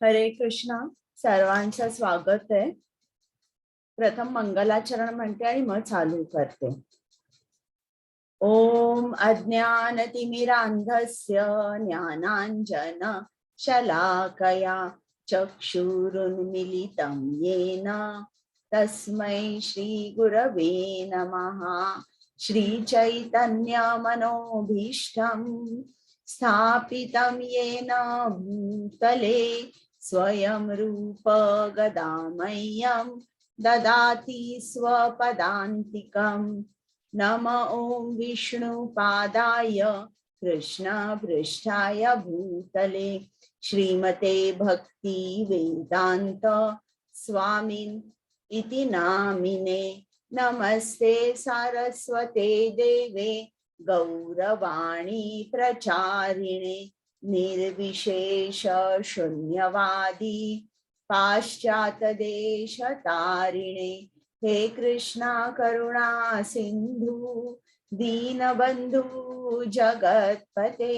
हरे कृष्णा. सर्वांचं स्वागत आहे. प्रथम मंगलाचरण म्हणते आणि मग चालू करते. ओम अज्ञानतिमिरान्धस्य ज्ञानाञ्जन शलाकया चक्षुरुन्मीलितं येन तस्मै श्रीगुरवे नमः. श्रीचैतन्यमनोभीष्टं स्थापितं येन भूतले स्वयं रूप गदामह्यं ददाति स्वपदान्तिकम्. नम ओं विष्णुपादाय कृष्णपृष्ठाय भूतले श्रीमते भक्ति वेदांत स्वामिन् इति नामिने. नमस्ते सारस्वते देवे गौरवाणी प्रचारिणे निर्विशेष शून्यवादी पाश्चातदेशतारिणे. हे कृष्णा करुणा सिंधु दीनबंधु जगतपते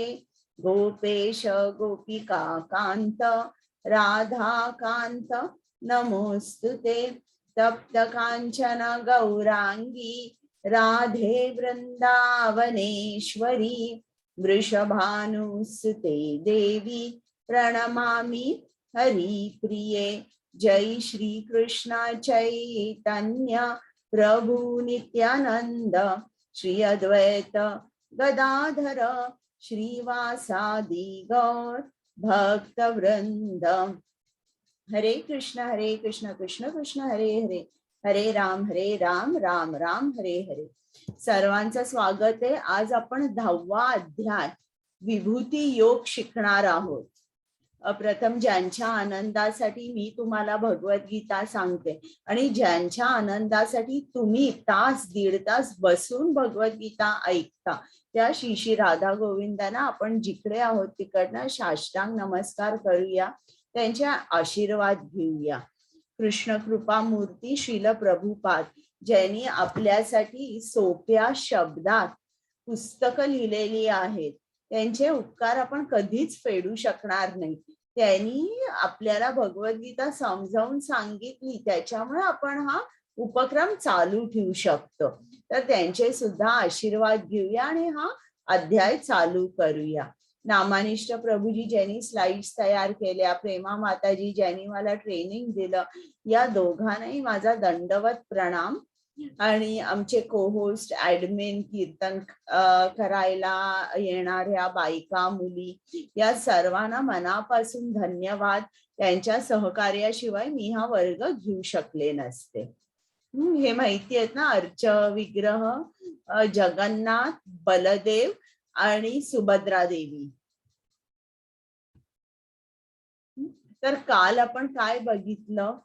गोपेश गोपिका कांत राधा कांत नमोस्तुते. तप्त कांचन गौरांगी राधे वृंदावनेश्वरी वृषभानुसुते देवी प्रणमामि हरिप्रिये. जय श्री कृष्ण चैतन्य प्रभु नित्यानंद श्री अद्वैत गदाधर श्रीवासादि गौर भक्त वृंद. हरे कृष्ण कृष्ण कृष्ण हरे हरे हरे राम राम राम हरे हरे. सर्वांचं स्वागत आहे. आज आपण 10वा अध्याय विभूती योग शिकणार आहोत. प्रथम ज्यांच्या आनंदासाठी मी तुम्हाला भगवद्गीता सांगते आणि ज्यांच्या आनंदासाठी तुम्ही तास दीड तास बसून भगवद्गीता ऐकता त्या श्री राधा गोविंदांना आपण जिकडे आहोत तिकडनं साष्टांग नमस्कार करूया, त्यांचे आशीर्वाद घेऊया. कृष्ण कृपा मूर्ती श्रील प्रभुपाद ज्यांनी आपल्यासाठी सोप्या शब्दात पुस्तकं लिहिलेली आहेत, त्यांचे उपकार आपण कधीच फेडू शकणार नाही. त्यांनी आपल्याला भगवद्गीता समजावून सांगितली, त्याच्यामुळे आपण हा उपक्रम चालू ठेवू शकतो. तर त्यांचे सुद्धा आशीर्वाद घेऊया आणि हा अध्याय चालू करूया. नामानिष्ठ प्रभूजी ज्यांनी स्लाइड्स तयार केल्या, प्रेमा माताजी ज्यांनी मला ट्रेनिंग दिलं, या दोघांनाही माझा दंडवत प्रणाम. आणि आमचे को होस्ट ऍडमिन कीर्तन करायला येणाऱ्या बायका मुली या सर्वांना मनापासून धन्यवाद. त्यांच्या सहकार्याशिवाय मी हा वर्ग घेऊ शकले नसते. हे माहिती आहेत ना, अर्च विग्रह जगन्नाथ बलदेव आणि सुभद्रा देवी. तर काल आपण काय बघितलं,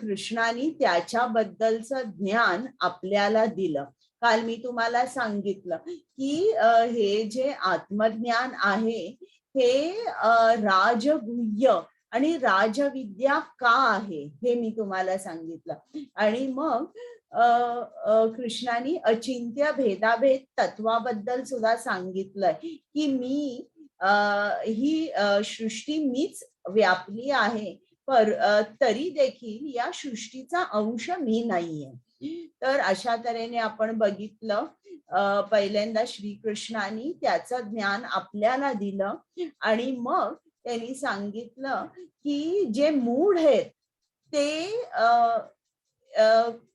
कृष्णाने त्याच्याबद्दलचं ज्ञान आपल्याला दिलं. काल मी तुम्हाला सांगितलं की हे जे आत्मज्ञान आहे हे राजगुह्य आणि राजविद्या का आहे हे मी तुम्हाला सांगितलं. आणि मग कृष्णाने अचिंत्य भेदाभेद तत्वाबद्दल सुद्धा सांगितलंय की मी ही सृष्टी मीच व्यापली आहे, पर तरी देखील या सृष्टीचा अंश मी नाहीये. तर अशा तऱ्हेने आपण बघितलं, पहिल्यांदा श्रीकृष्णाने त्याचं ज्ञान आपल्याला दिलं आणि मग त्यांनी सांगितलं की जे मूढ आहेत ते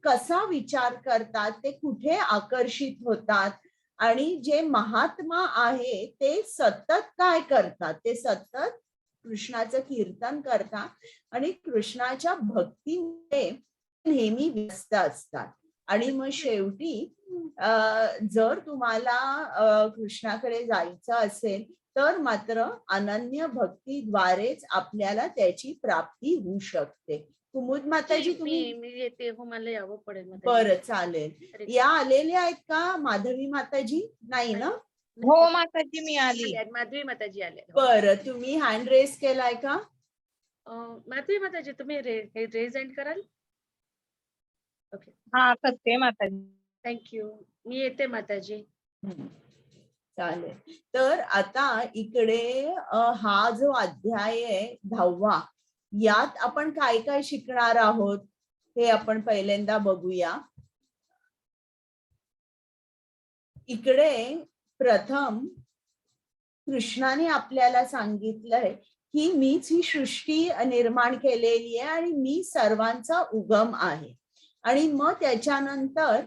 कसा विचार करतात, ते कुठे आकर्षित होतात, आणि जे महात्मा आहे ते सतत काय करतात, ते सतत कृष्णाचं कीर्तन करतात आणि कृष्णाच्या भक्तीमुळे नेहमी व्यस्त असतात. आणि मग शेवटी जर तुम्हाला कृष्णाकडे जायचं असेल तर मात्र अनन्य भक्तीद्वारेच आपल्याला त्याची प्राप्ती होऊ शकते. कुमुद माताजी तुम्ही मी येते हो, मला यावं पडेल. बरं चालेल. या आलेल्या आहेत का माधवी माताजी? नाही ना? हो माताजी मी आली. माधवी माताजी आल्या. बरं, तुम्ही हँड रेस केलाय का? माधवी माताजी तुम्ही रेज एंड कराल? ओके, हा करते माताजी. थँक्यू. मी येते माताजी. चालेल. तर आता इकडे हा जो अध्याय आहे 10वा, यात आपण काय काय शिकणार आहोत हे आपण पहिल्यांदा बघूया. इकडे प्रथम कृष्णाने आपल्याला सांगितलंय की मीच ही सृष्टी निर्माण केलेली आहे आणि मी सर्वांचा उगम आहे. आणि मग त्याच्यानंतर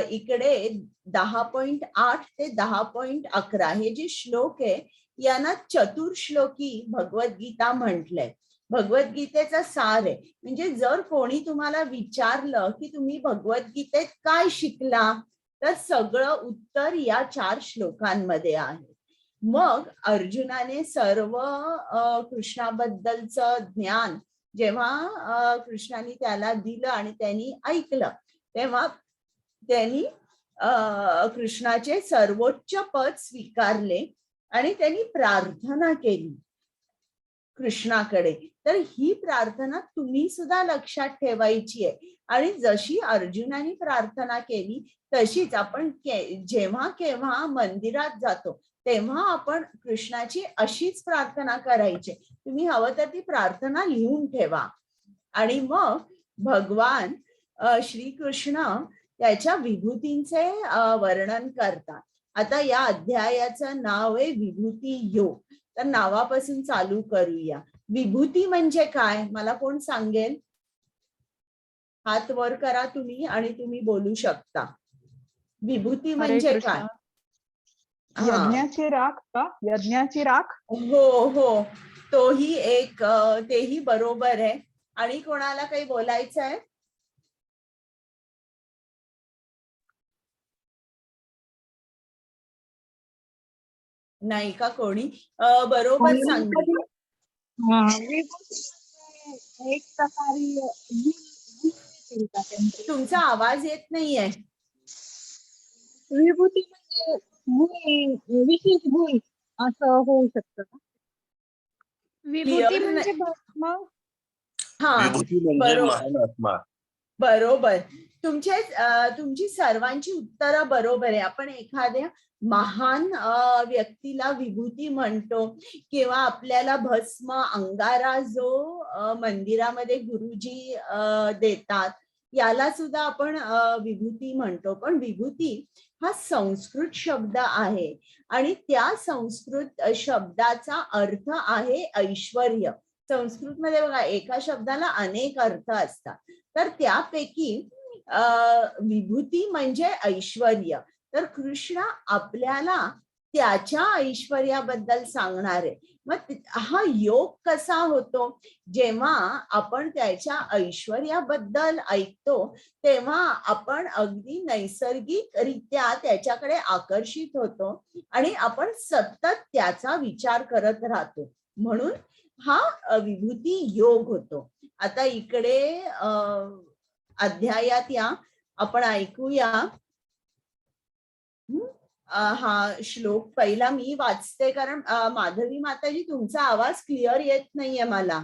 इकडे 10.8 ते 10.11 हे जे श्लोक आहे यांना चतुर्श्लोकी भगवद्गीता म्हटलंय. भगवद्गीतेचा सार आहे. म्हणजे जर कोणी तुम्हाला विचारलं की तुम्ही भगवद्गीतेत काय शिकला, तर सगळं उत्तर या 4 श्लोकांमध्ये आहे. मग अर्जुनाने सर्व कृष्णाबद्दलचं ज्ञान जेव्हा कृष्णाने त्याला दिलं आणि त्यांनी ऐकलं, तेव्हा त्यांनी कृष्णाचे सर्वोच्च पद स्वीकारले आणि त्यांनी प्रार्थना केली कृष्णाकडे. तर ही प्रार्थना तुम्ही सुद्धा लक्षात ठेवायची आहे. आणि जशी अर्जुनाने प्रार्थना केली तशीच आपण जेव्हा केव्हा मंदिरात जातो तेव्हा आपण कृष्णाची अशीच प्रार्थना करायची. तुम्ही हवं तर ती प्रार्थना लिहून ठेवा. आणि मग भगवान श्रीकृष्ण त्याच्या विभूतींचे वर्णन करतात. आता या अध्यायाचं नाव आहे विभूती योग. तर नावापासून चालू करूया. विभूती म्हणजे काय, मला कोण सांगेल? हात वर करा तुम्ही आणि तुम्ही बोलू शकता. विभूती म्हणजे काय? यज्ञाची राख का? यज्ञाची राख? हो हो, तोही एक, तेही बरोबर आहे. आणि कोणाला काही बोलायचं आहे? नाही का कोणी? बरोबर सांगितलं. एक प्रकारे तुमचा आवाज येत नाहीये. विभूती म्हणजे विशेष गुण असं होऊ शकतं का? विभूती म्हणजे भस्म. हा, विभूती म्हणजे महान आत्मा. बरोबर. तुमची सर्वांची उत्तरं बरोबर आहे. आपण एखाद्या महान व्यक्तीला विभूती म्हणतो किंवा आपल्याला भस्म अंगारा जो मंदिरामध्ये गुरुजी देतात याला सुद्धा आपण विभूती म्हणतो. पण विभूती हा संस्कृत शब्द आहे आणि त्या संस्कृत शब्दाचा अर्थ आहे ऐश्वर्य. संस्कृतमध्ये बघा एका शब्दाला अनेक अर्थ असतात. तर त्यापैकी विभूती म्हणजे ऐश्वर्य. तर कृष्ण आपल्याला त्याच्या ऐश्वर्याबद्दल सांगणार आहे. मग हा योग कसा होतो? जेव्हा आपण त्याच्या ऐश्वर्याबद्दल ऐकतो तेव्हा आपण अगदी नैसर्गिकरित्या त्याच्याकडे आकर्षित होतो आणि आपण सतत त्याचा विचार करत राहतो. म्हणून हा विभूती योग होतो. आता इकडे अध्यायात या आपण ऐकूया. हा श्लोक पहिला मी वाचते कारण माधवी माताजी तुमचा आवाज क्लिअर येत नाहीये मला.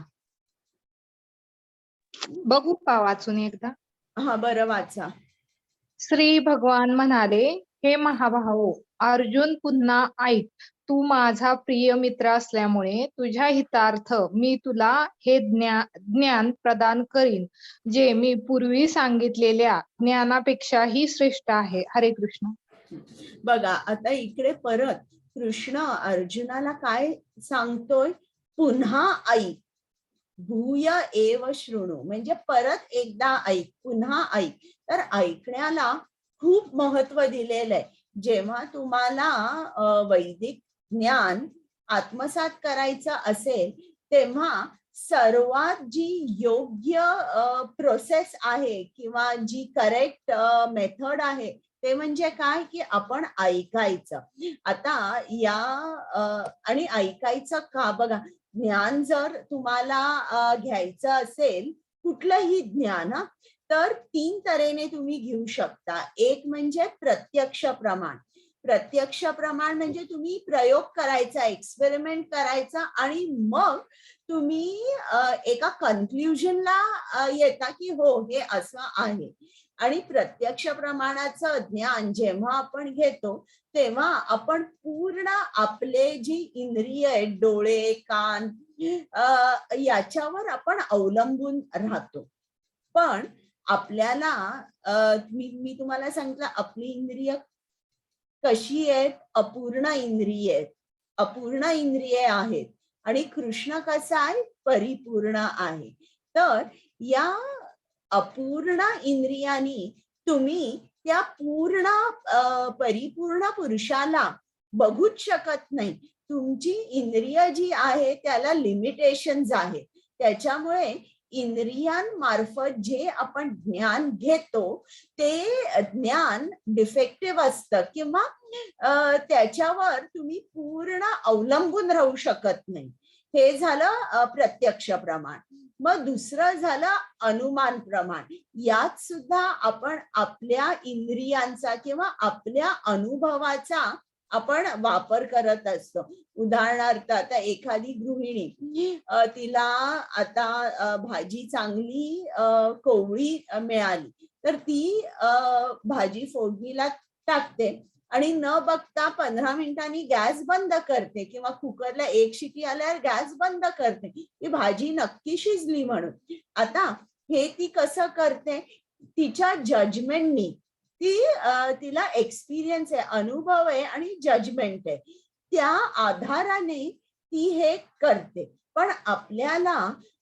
बघू का वाचून एकदा? हा बरं, वाचा. श्री भगवान म्हणाले, हे महाभाहो अर्जुन, पुन्हा ऐक. तू माझा प्रिय मित्र असल्यामुळे तुझ्या हितार्थ मी तुला हे ज्ञान प्रदान करीन, जे मी पूर्वी सांगितलेल्या ज्ञानापेक्षाही श्रेष्ठ आहे. हरे कृष्ण. बघा आता इकडे परत कृष्ण अर्जुनाला काय सांगतोय? पुन्हा ऐक. भूय एव शृणु म्हणजे परत एकदा ऐक, पुन्हा ऐक. तर ऐकण्याला खूप महत्व दिलेलं आहे. जेव्हा तुम्हाला वैदिक ज्ञान आत्मसात करायचं असेल तेव्हा सर्वात जी योग्य प्रोसेस आहे किंवा जी करेक्ट मेथड आहे ते म्हणजे काय की आपण ऐकायचं. आता या आणि ऐकायचं का? बघा, ज्ञान जर तुम्हाला घ्यायचं असेल कुठलंही ज्ञान, तर 3 तऱ्हेने तुम्ही घेऊ शकता. एक म्हणजे प्रत्यक्ष प्रमाण. प्रत्यक्ष प्रमाण म्हणजे तुम्ही प्रयोग करायचा, एक्सपेरिमेंट करायचा आणि मग तुम्ही एका कन्क्ल्युजनला येता की हो हे असं आहे. आणि प्रत्यक्ष प्रमाणाचं ज्ञान जेव्हा आपण घेतो तेव्हा आपण पूर्ण आपले जी इंद्रिय आहेत, डोळे, कान, याच्यावर आपण अवलंबून राहतो. पण आपल्याला मी तुम्हाला सांगितलं, आपली इंद्रिय कशी आहेत? अपूर्ण इंद्रिय आहेत, अपूर्ण इंद्रिये आहेत. आणि कृष्ण कसा आहे? परिपूर्ण आहे. तर या अपूर्ण इंद्रियांनी तुम्ही त्या पूर्ण परिपूर्ण पुरुषाला बघूच शकत नाही. तुमची इंद्रिय जी आहे त्याला लिमिटेशन्स आहेत. त्याच्यामुळे इंद्रियांमार्फत जे आपण ज्ञान घेतो ते ज्ञान डिफेक्टिव्ह असतं किंवा त्याच्यावर तुम्ही पूर्ण अवलंबून राहू शकत नाही. हे झालं प्रत्यक्ष प्रमाण. मग दुसरं झालं अनुमान प्रमाण. यात सुद्धा आपण आपल्या इंद्रियांचा किंवा आपल्या अनुभवाचा आपण वापर करत असतो. उदाहरणार्थ आता एखादी गृहिणी, तिला आता भाजी चांगली कोवळी मिळाली तर ती भाजी फोडणीला टाकते आणि न बघता 15 मिनिटांनी गॅस बंद करते किंवा कुकरला एक शिटी आल्यावर गॅस बंद करते की भाजी नक्की शिजली म्हणून. आता हे ती कसं करते? तिच्या जजमेंटनी. तिला एक्सपिरियन्स आहे, अनुभव आहे आणि जजमेंट आहे, त्या आधाराने ती हे करते. पण आपल्याला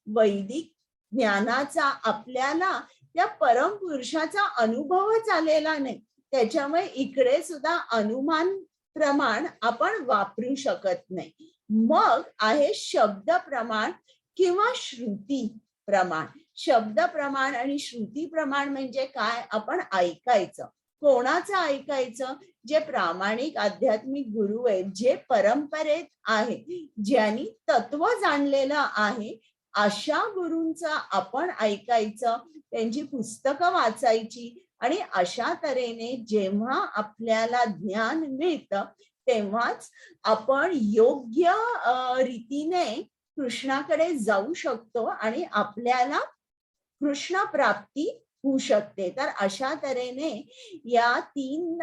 वैदिक ज्ञानाचा, आपल्याला त्या परमपुरुषाचा अनुभवच आलेला नाही. त्याच्यामुळे इकडे सुद्धा अनुमान प्रमाण आपण वापरू शकत नाही. मग आहे शब्द प्रमाण किंवा श्रुती प्रमाण. शब्द प्रमाण आणि श्रुती प्रमाण म्हणजे काय? आपण ऐकायचं. कोणाचं ऐकायचं? जे प्रामाणिक आध्यात्मिक गुरु आहेत, जे परंपरेत आहेत, ज्यांनी तत्व जाणलेलं आहे, अशा गुरूंचं आपण ऐकायचं, त्यांची पुस्तकं वाचायची. आणि अशा तऱ्हेने जेव्हा आपल्याला ज्ञान मिळतं तेव्हाच आपण योग्य रीतीने कृष्णाकडे जाऊ शकतो आणि आपल्याला कृष्ण प्राप्ती होऊ शकते. तर अशा तऱ्हेने या 3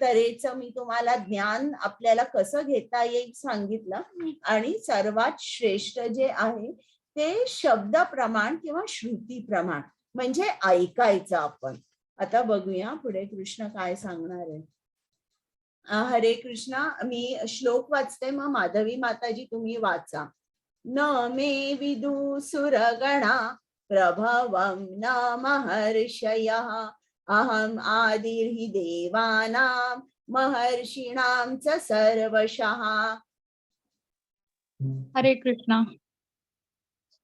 तऱ्हेचं मी तुम्हाला ज्ञान आपल्याला कसं घेता येईल सांगितलं. आणि सर्वात श्रेष्ठ जे आहे ते शब्द प्रमाण किंवा श्रुती प्रमाण म्हणजे ऐकायचं आपण. आता बघूया पुढे कृष्ण काय सांगणार आहे. हरे कृष्णा. मी श्लोक वाचते, मग माधवी माताजी तुम्ही वाचा. न मे विदु सुरगणा प्रभवं न महर्षयः अहम आदिर्हि देवानां महर्षीणां च सर्वशः. हरे कृष्णा.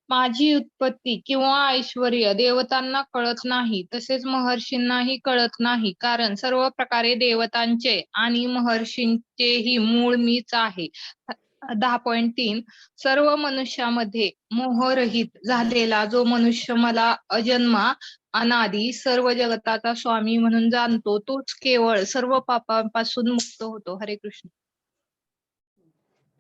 माझी उत्पत्ती किंवा ऐश्वर्य देवतांना कळत नाही, तसेच महर्षींनाही कळत नाही, कारण सर्व प्रकारे देवतांचे आणि महर्षींचेही मूळ मीच आहे. 10.3 सर्व मनुष्यामध्ये मोहरहित झालेला जो मनुष्य मला अजन्मा अनादी सर्व जगताचा स्वामी म्हणून जाणतो, तोच केवळ सर्व पापांपासून मुक्त होतो. हरे कृष्ण.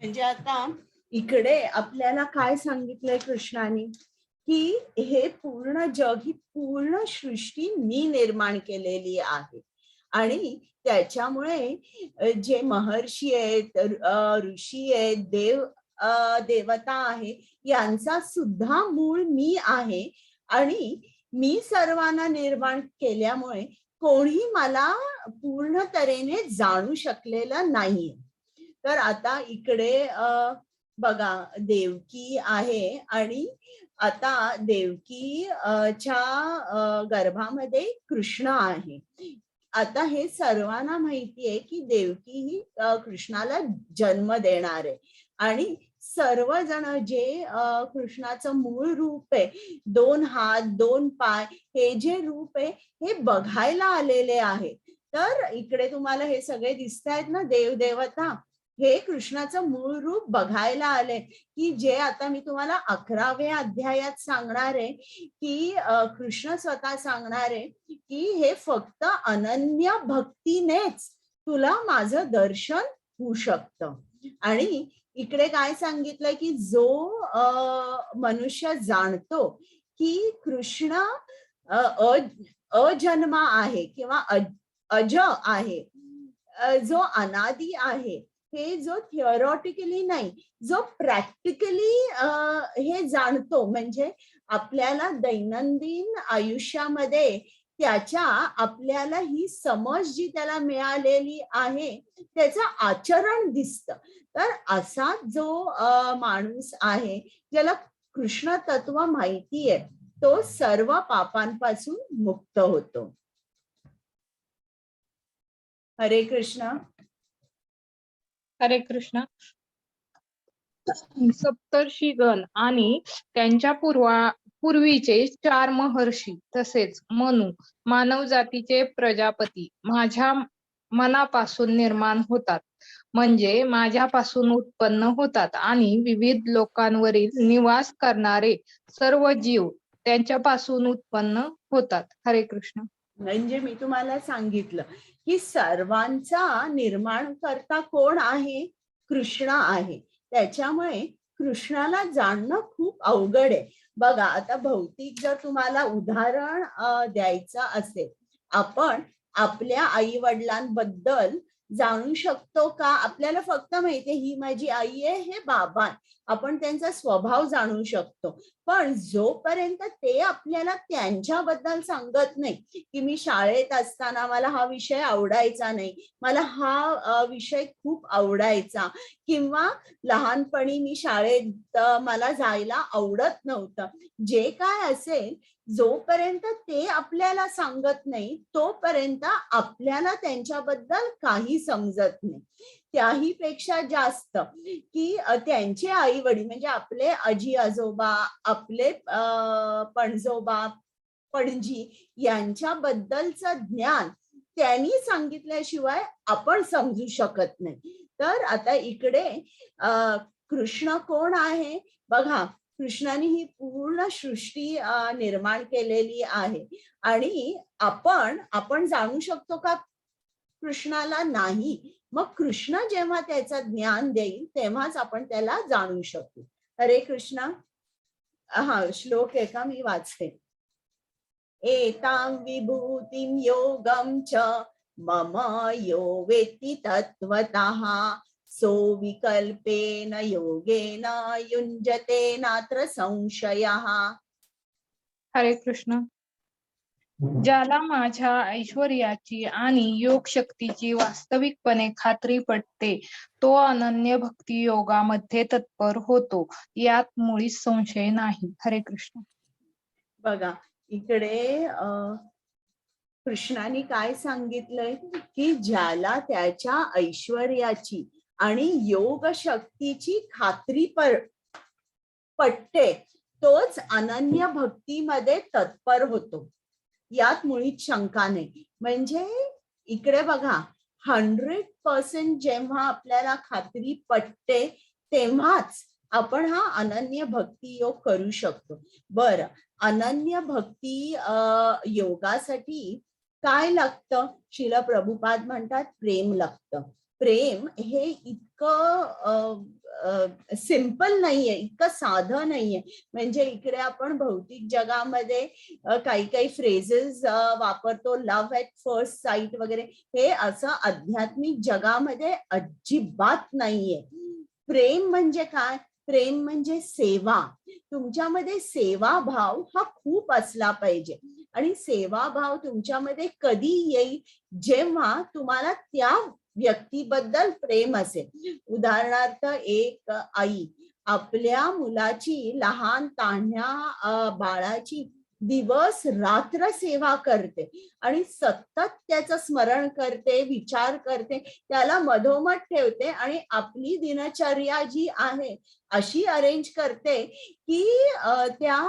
म्हणजे आता इकडे आपल्याला काय सांगितलंय कृष्णाने, की हे पूर्ण जग, ही पूर्ण सृष्टी मी निर्माण केलेली आहे. आणि त्याच्यामुळे जे महर्षी आहेत, ऋषी आहेत, देवता आहे, यांचा सुद्धा मूळ मी आहे. आणि मी सर्वांना निर्माण केल्यामुळे कोणी मला पूर्ण तऱ्हेने जाणू शकलेलं नाहीये. तर आता इकडे बघा, देवकी आहे आणि आता देवकी च्या गर्भामध्ये कृष्ण आहे. आता हे सर्वांना माहिती आहे की देवकी ही कृष्णाला जन्म देणार आहे. आणि सर्वजण जे कृष्णाचं मूळ रूप आहे, 2 हात 2 पाय, हे जे रूप आहे हे बघायला आलेले आहे. तर इकडे तुम्हाला हे सगळे दिसत आहेत ना, देव देवता, हे कृष्णाचं मूळ रूप बघायला आले. की जे आता मी तुम्हाला 11व्या अध्यायात सांगणार आहे की कृष्ण स्वतः सांगणार आहे की हे फक्त अनन्य भक्तीनेच तुला माझं दर्शन होऊ शकतं. आणि इकडे काय सांगितलंय की जो मनुष्य जाणतो की कृष्ण अजन्मा आहे किंवा अज आहे, जो अनादी आहे, हे जो थिअरॉटिकली नाही, जो प्रॅक्टिकली हे जाणतो, म्हणजे आपल्याला दैनंदिन आयुष्यामध्ये त्याच्या आपल्याला ही समज जी त्याला मिळालेली आहे त्याचं आचरण दिसतं. तर असा जो माणूस आहे ज्याला कृष्ण तत्व माहिती आहे, तो सर्व पापांपासून मुक्त होतो. हरे कृष्ण. हरे कृष्ण. सप्तर्षीगण आणि त्यांच्या पूर्वीचे 4 महर्षी तसेच मनु मानव जातीचे प्रजापती माझ्या मनापासून निर्माण होतात, म्हणजे माझ्यापासून उत्पन्न होतात आणि विविध लोकांवरील निवास करणारे सर्व जीव त्यांच्यापासून उत्पन्न होतात. हरे कृष्ण. म्हणजे मी तुम्हाला सांगितलं की सर्वांचा निर्माण करता कोण आहे? कृष्ण आहे. त्याच्यामुळे कृष्णाला जाणणं खूप अवघड आहे. बघा, आता भौतिक जर तुम्हाला उदाहरण द्यायचं असेल, आपण आपल्या आई वडिलांबद्दल जाणू शकतो का? आपल्याला फक्त माहितीये ही माझी आई आहे, हे बाबा, आपण त्यांचा स्वभाव जाणू शकतो. पण जोपर्यंत ते आपल्याला त्यांच्याबद्दल सांगत नाही की मी शाळेत असताना मला हा विषय आवडायचा नाही, मला हा विषय खूप आवडायचा, किंवा लहानपणी मी शाळेत मला जायला आवडत नव्हतं, जे काय असेल, जोपर्यंत ते आपल्याला सांगत नाही तोपर्यंत आपल्याला त्यांच्याबद्दल काही समजत नाही. त्याही पेक्षा जास्त की त्यांचे आई वडील म्हणजे आपले आजी आजोबा, आपले पणजोबा पणजी यांच्याबद्दलचं ज्ञान त्यांनी सांगितल्याशिवाय आपण समजू शकत नाही. तर आता इकडे कृष्ण कोण आहे बघा. कृष्णाने ही पूर्ण सृष्टी निर्माण केलेली आहे आणि आपण जाणू शकतो का कृष्णाला? नाही. मग कृष्ण जेव्हा त्याचं ज्ञान देईल तेव्हाच आपण त्याला जाणू शकू. हरे कृष्ण. हा श्लोक आहे का? मी वाचते. एतां विभूतिं योगं च मम यो वेत्ति तत्त्वतः सो विकल्पेन योगेन युञ्जते नात्र संशयः. हरे कृष्ण. ज्याला माझ्या ऐश्वर्याची आणि योग शक्तीची वास्तविकपणे खात्री पटते तो अनन्य भक्ती योगामध्ये तत्पर होतो, यात मुळीच संशय नाही. हरे कृष्ण. बघा, इकडे कृष्णाने काय सांगितलंय की ज्याला त्याच्या ऐश्वर्याची आणि योग शक्तीची खात्री पटते तोच अनन्य भक्तीमध्ये तत्पर होतो, यात मुळीच शंका नाही. म्हणजे इकडे बघा, 100% जेव्हा आपल्याला खात्री पटते तेव्हाच आपण हा अनन्य भक्ती योग करू शकतो. बरं, अनन्य भक्ती योगासाठी काय लागतं? श्रील प्रभुपाद म्हणतात प्रेम लागतं. प्रेम हे इतकं सिंपल नाहीये, इतकं साधं नाहीये. म्हणजे इकडे आपण भौतिक जगामध्ये काही काही फ्रेजेस वापरतो, लव्ह ॲट फर्स्ट साईट वगैरे, हे असं आध्यात्मिक जगामध्ये अजिबात नाहीये. प्रेम म्हणजे काय? प्रेम म्हणजे सेवा. तुमच्यामध्ये सेवा भाव हा खूप असला पाहिजे. आणि सेवा भाव तुमच्यामध्ये कधी येईल? जेव्हा तुम्हाला त्या व्यक्तीबद्दल प्रेम असेल. उदाहरणार्थ, एक आई आपल्या मुलाची, लहान तान्ह्या बाळाची दिवस रात्र सेवा करते आणि सतत त्याचं स्मरण करते, विचार करते, त्याला मधोमध ठेवते आणि आपली दिनचर्या जी आहे अशी अरेंज करते की त्या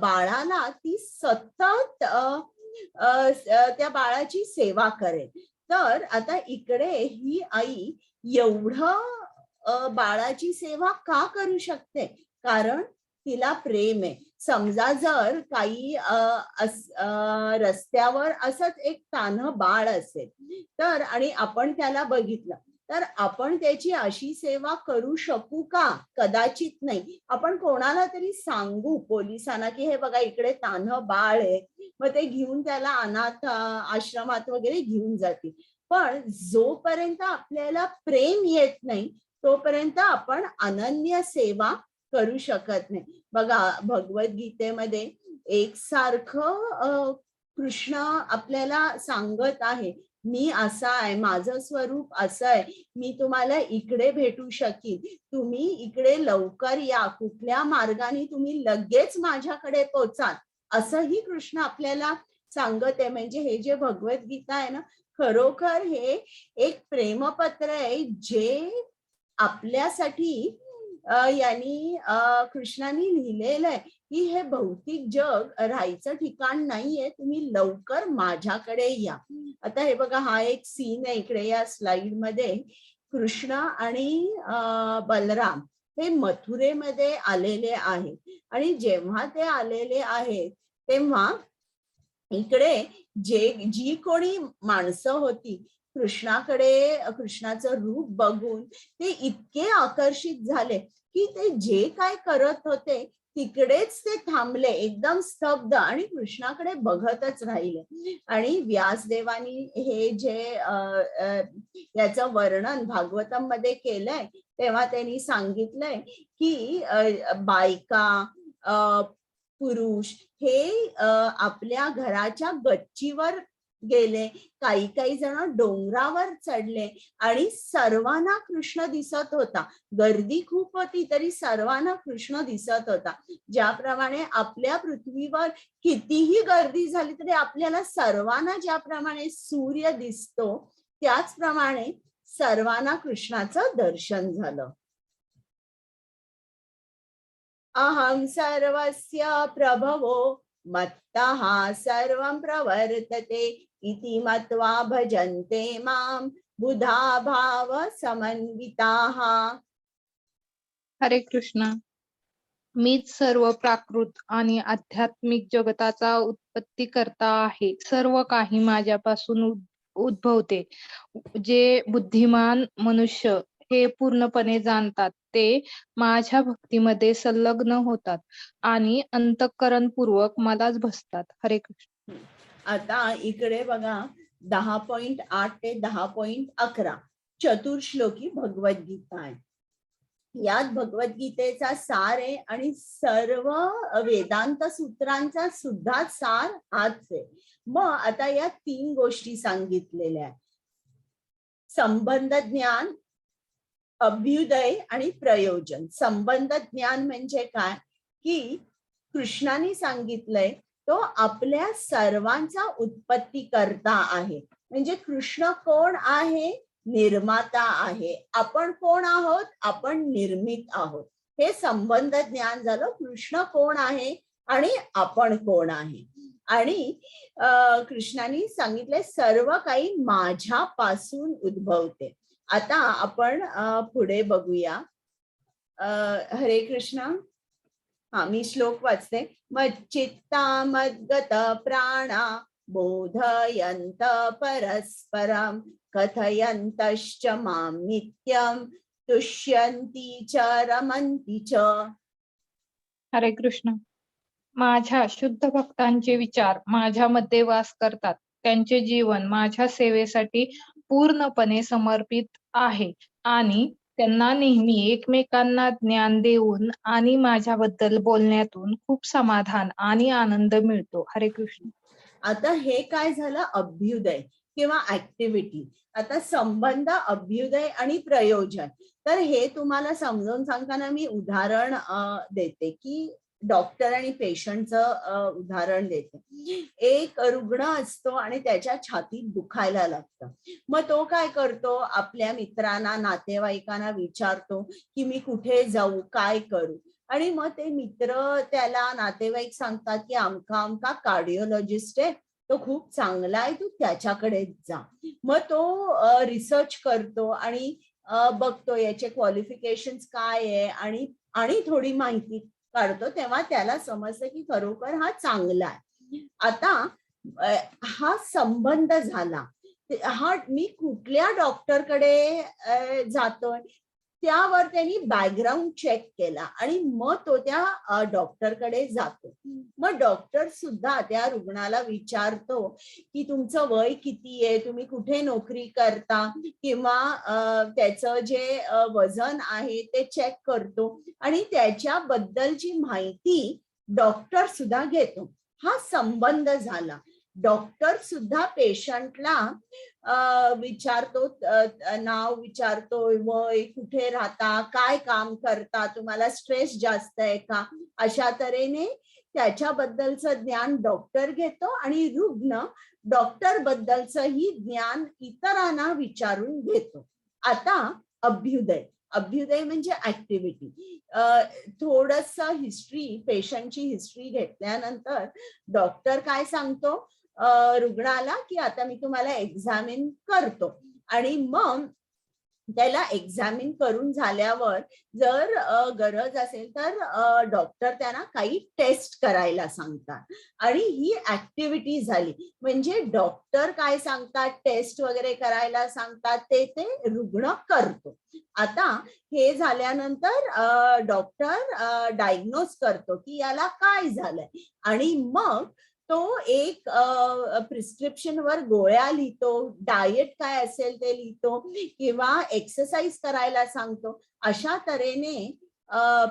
बाळाला ती सतत त्या बाळाची सेवा करेल. तर आता इकडे ही आई एवढं बाळाची सेवा का करू शकते? कारण तिला प्रेम आहे. समजा जर काही रस्त्यावर असंच एक तान्हं बाळ असेल तर, आणि आपण त्याला बघितलं तर आपण त्याची अशी सेवा करू शकू का? कदाचित नाही. आपण कोणाला तरी सांगू, पोलिसांना, की हे बघा इकडे तान्हं बाळ आहे, मग ते घेऊन त्याला अनाथ आश्रमात वगैरे घेऊन जातील. पण जोपर्यंत आपल्याला प्रेम येत नाही तोपर्यंत आपण अनन्य सेवा करू शकत नाही. बघा भगवद्गीतेमध्ये एकसारखं कृष्ण आपल्याला सांगत आहे, मी असा आहे, माझं स्वरूप असं आहे, मी तुम्हाला इकडे भेटू शकीन, तुम्ही इकडे लवकर या, कुठल्या मार्गाने तुम्ही लगेच माझ्याकडे पोचाल, असंही कृष्ण आपल्याला सांगत आहे. म्हणजे हे जे भगवद्गीता आहे ना, खरोखर हे एक प्रेमपत्र आहे जे आपल्यासाठी यांनी कृष्णाने लिहिलेलं आहे की हे भौतिक जग राहायचं ठिकाण नाहीये, तुम्ही लवकर माझ्याकडे या. आता हे बघा, हा एक सीन आहे इकडे या स्लाइड मध्ये. कृष्ण आणि बलराम हे मथुरेमध्ये आलेले आहेत आणि जेव्हा ते आलेले आहेत तेव्हा इकडे जी कोणी माणसं होती कृष्णाकडे, कृष्णाचं रूप बघून ते इतके आकर्षित झाले की ते जे काय करत होते तिकडेच ते थांबले, एकदम स्तब्ध, आणि कृष्णाकडे बघतच राहिले. आणि व्यासदेवानी हे जे याचं वर्णन भागवतम मध्ये केलंय तेव्हा त्यांनी सांगितलंय की बायका, पुरुष हे आपल्या घराच्या गच्चीवर गेले, काही जण डोंगरावर चढले आणि सर्वांना कृष्ण दिसत होता. गर्दी खूप होती तरी सर्वांना कृष्ण दिसत होता. ज्याप्रमाणे आपल्या पृथ्वीवर कितीही गर्दी झाली तरी आपल्याला सर्वांना ज्याप्रमाणे सूर्य दिसतो त्याचप्रमाणे सर्वांना कृष्णाचं दर्शन झालं. अहं सर्वस्य प्रभवो मत्तः सर्वं प्रवर्तते इति मत्वा भजन्ते मां बुधा भाव समन्विताः. हरे कृष्ण. मीच सर्व प्राकृत आणि आध्यात्मिक जगताचा उत्पत्ती करता आहे. सर्व काही माझ्यापासून उद्भवते. जे बुद्धिमान मनुष्य हे पूर्णपणे जाणतात ते माझ्या भक्तीमध्ये संलग्न होतात आणि अंतःकरणपूर्वक मलाच भजतात. हरे कृष्ण. आता इकडे बघा 10.8 ते 10.11 चतुर्श्लोकी भगवद्गीता आहे. यात भगवद्गीतेचा सार आहे आणि सर्व वेदांत सूत्रांचा सुद्धा सार हाच आहे. मग आता या 3 गोष्टी सांगितलेल्या आहेत: संबंध ज्ञान, अभ्युदय आणि प्रयोजन. संबंध ज्ञान म्हणजे काय की कृष्णाने सांगितलंय तो आपल्या सर्वांचा उत्पत्ती करता आहे. म्हणजे कृष्ण कोण आहे? निर्माता आहे. आपण कोण आहोत? आपण निर्मित आहोत. हे संबंध ज्ञान झालं. कृष्ण कोण आहे आणि आपण कोण आहे. आणि कृष्णाने सांगितलंय सर्व काही माझ्यापासून उद्भवते. आता आपण पुढे बघूया. हरे कृष्ण. हा, मी श्लोक वाचते. मच्चित्ता मद्गत प्राणा बोधयन्त परस्परं कथयन्तश्च मां नित्यं तुष्यन्ति च रमन्ति च. हरे कृष्ण. माझ्या शुद्ध भक्तांचे विचार माझ्यामध्ये वास करतात. त्यांचे जीवन माझ्या सेवेसाठी पूर्णपणे समर्पित आहे आणि त्यांना नेहमी एकमेकांना ज्ञान देऊन आणि माझ्याबद्दल बोलण्यातून खूप समाधान आणि आनंद मिळतो. हरे कृष्ण. आता हे काय झालं? अभ्युदय किंवा ऍक्टिव्हिटी. आता संबंध, अभ्युदय आणि प्रयोजन. तर हे तुम्हाला समजावून सांगताना मी उदाहरण देते की डॉक्टर आणि पेशंटचं उदाहरण देते. एक रुग्ण असतो आणि त्याच्या छातीत दुखायला लागतं. मग तो काय करतो? आपल्या मित्रांना, नातेवाईकांना विचारतो की मी कुठे जाऊ, काय करू. आणि मग ते मित्र, त्याला नातेवाईक सांगतात की आमका कार्डिओलॉजिस्ट आहे, तो खूप चांगला आहे, तू त्याच्याकडे जा. मग तो रिसर्च करतो आणि बघतो याचे क्वालिफिकेशन्स काय आहे आणि थोडी माहिती काढतो. तेव्हा त्याला समजतं की खरोखर हा चांगला आहे. आता हा संबंध झाला. हा मी कुठल्या डॉक्टरकडे जातोय? त्यावर त्यांनी बॅकग्राऊंड चेक केला आणि मग तो त्या डॉक्टरकडे जातो. मग डॉक्टर सुद्धा त्या रुग्णाला विचारतो की तुमचं वय किती आहे, तुम्ही कुठे नोकरी करता, किंवा त्याचं जे वजन आहे ते चेक करतो आणि त्याच्याबद्दलची माहिती डॉक्टर सुद्धा घेतो. हा संबंध झाला. डॉक्टर सुद्धा पेशंटला विचारतो, नाव विचारतोय, वय, कुठे राहता, काय काम करता, तुम्हाला स्ट्रेस जास्त आहे का, अशा तऱ्हेने त्याच्याबद्दलचं ज्ञान डॉक्टर घेतो आणि रुग्ण डॉक्टर बद्दलचंही ज्ञान इतरांना विचारून घेतो. आता अभ्युदय. अभ्युदय म्हणजे ऍक्टिव्हिटी. थोडस हिस्ट्री, पेशंटची हिस्ट्री घेतल्यानंतर डॉक्टर काय सांगतो रुग्णाला की आता मी तुम्हाला एक्झामिन करतो आणि मग त्याला एक्झामिन करून झाल्यावर जर गरज असेल तर डॉक्टर त्यांना काही टेस्ट करायला सांगतात आणि ही ऍक्टिव्हिटी झाली. म्हणजे डॉक्टर काय सांगतात, टेस्ट वगैरे करायला सांगतात, ते रुग्ण करतो. आता हे झाल्यानंतर डॉक्टर डायग्नोज करतो की याला काय झालंय आणि मग तो एक प्रिस्क्रिप्शन वर गोळ्या लिहितो, डाएट काय असेल ते लिहितो किंवा एक्सरसाइज करायला सांगतो. अशा तऱ्हेने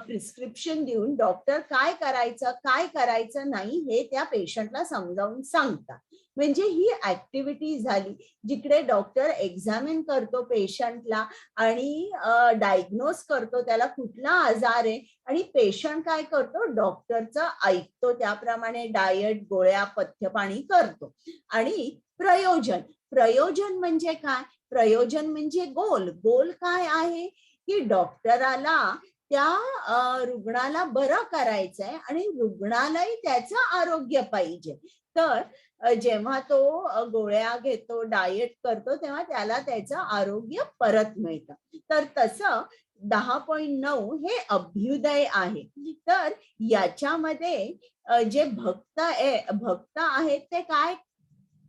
प्रिस्क्रिप्शन देऊन डॉक्टर काय करायचं नाही हे त्या पेशंटला समजावून सांगतात. म्हणजे ही ऍक्टिव्हिटी झाली जिकडे डॉक्टर एक्झामिन करतो पेशंटला आणि डायग्नोज करतो त्याला कुठला आजार आहे आणि पेशंट काय करतो, डॉक्टरचं ऐकतो, त्याप्रमाणे डाएट, गोळ्या, पथ्य पाणी करतो. आणि प्रयोजन म्हणजे काय, प्रयोजन म्हणजे गोल काय आहे की डॉक्टराला त्या रुग्णाला बरं करायचंय आणि रुग्णालाही त्याचं आरोग्य पाहिजे. तर जेव्हा तो गोळ्या घेतो, डाएट करतो, तेव्हा त्याला त्याचं आरोग्य परत मिळतं. तर तसं 10.9 हे अभ्युदय आहे. तर याच्यामध्ये जे भक्त आहेत ते काय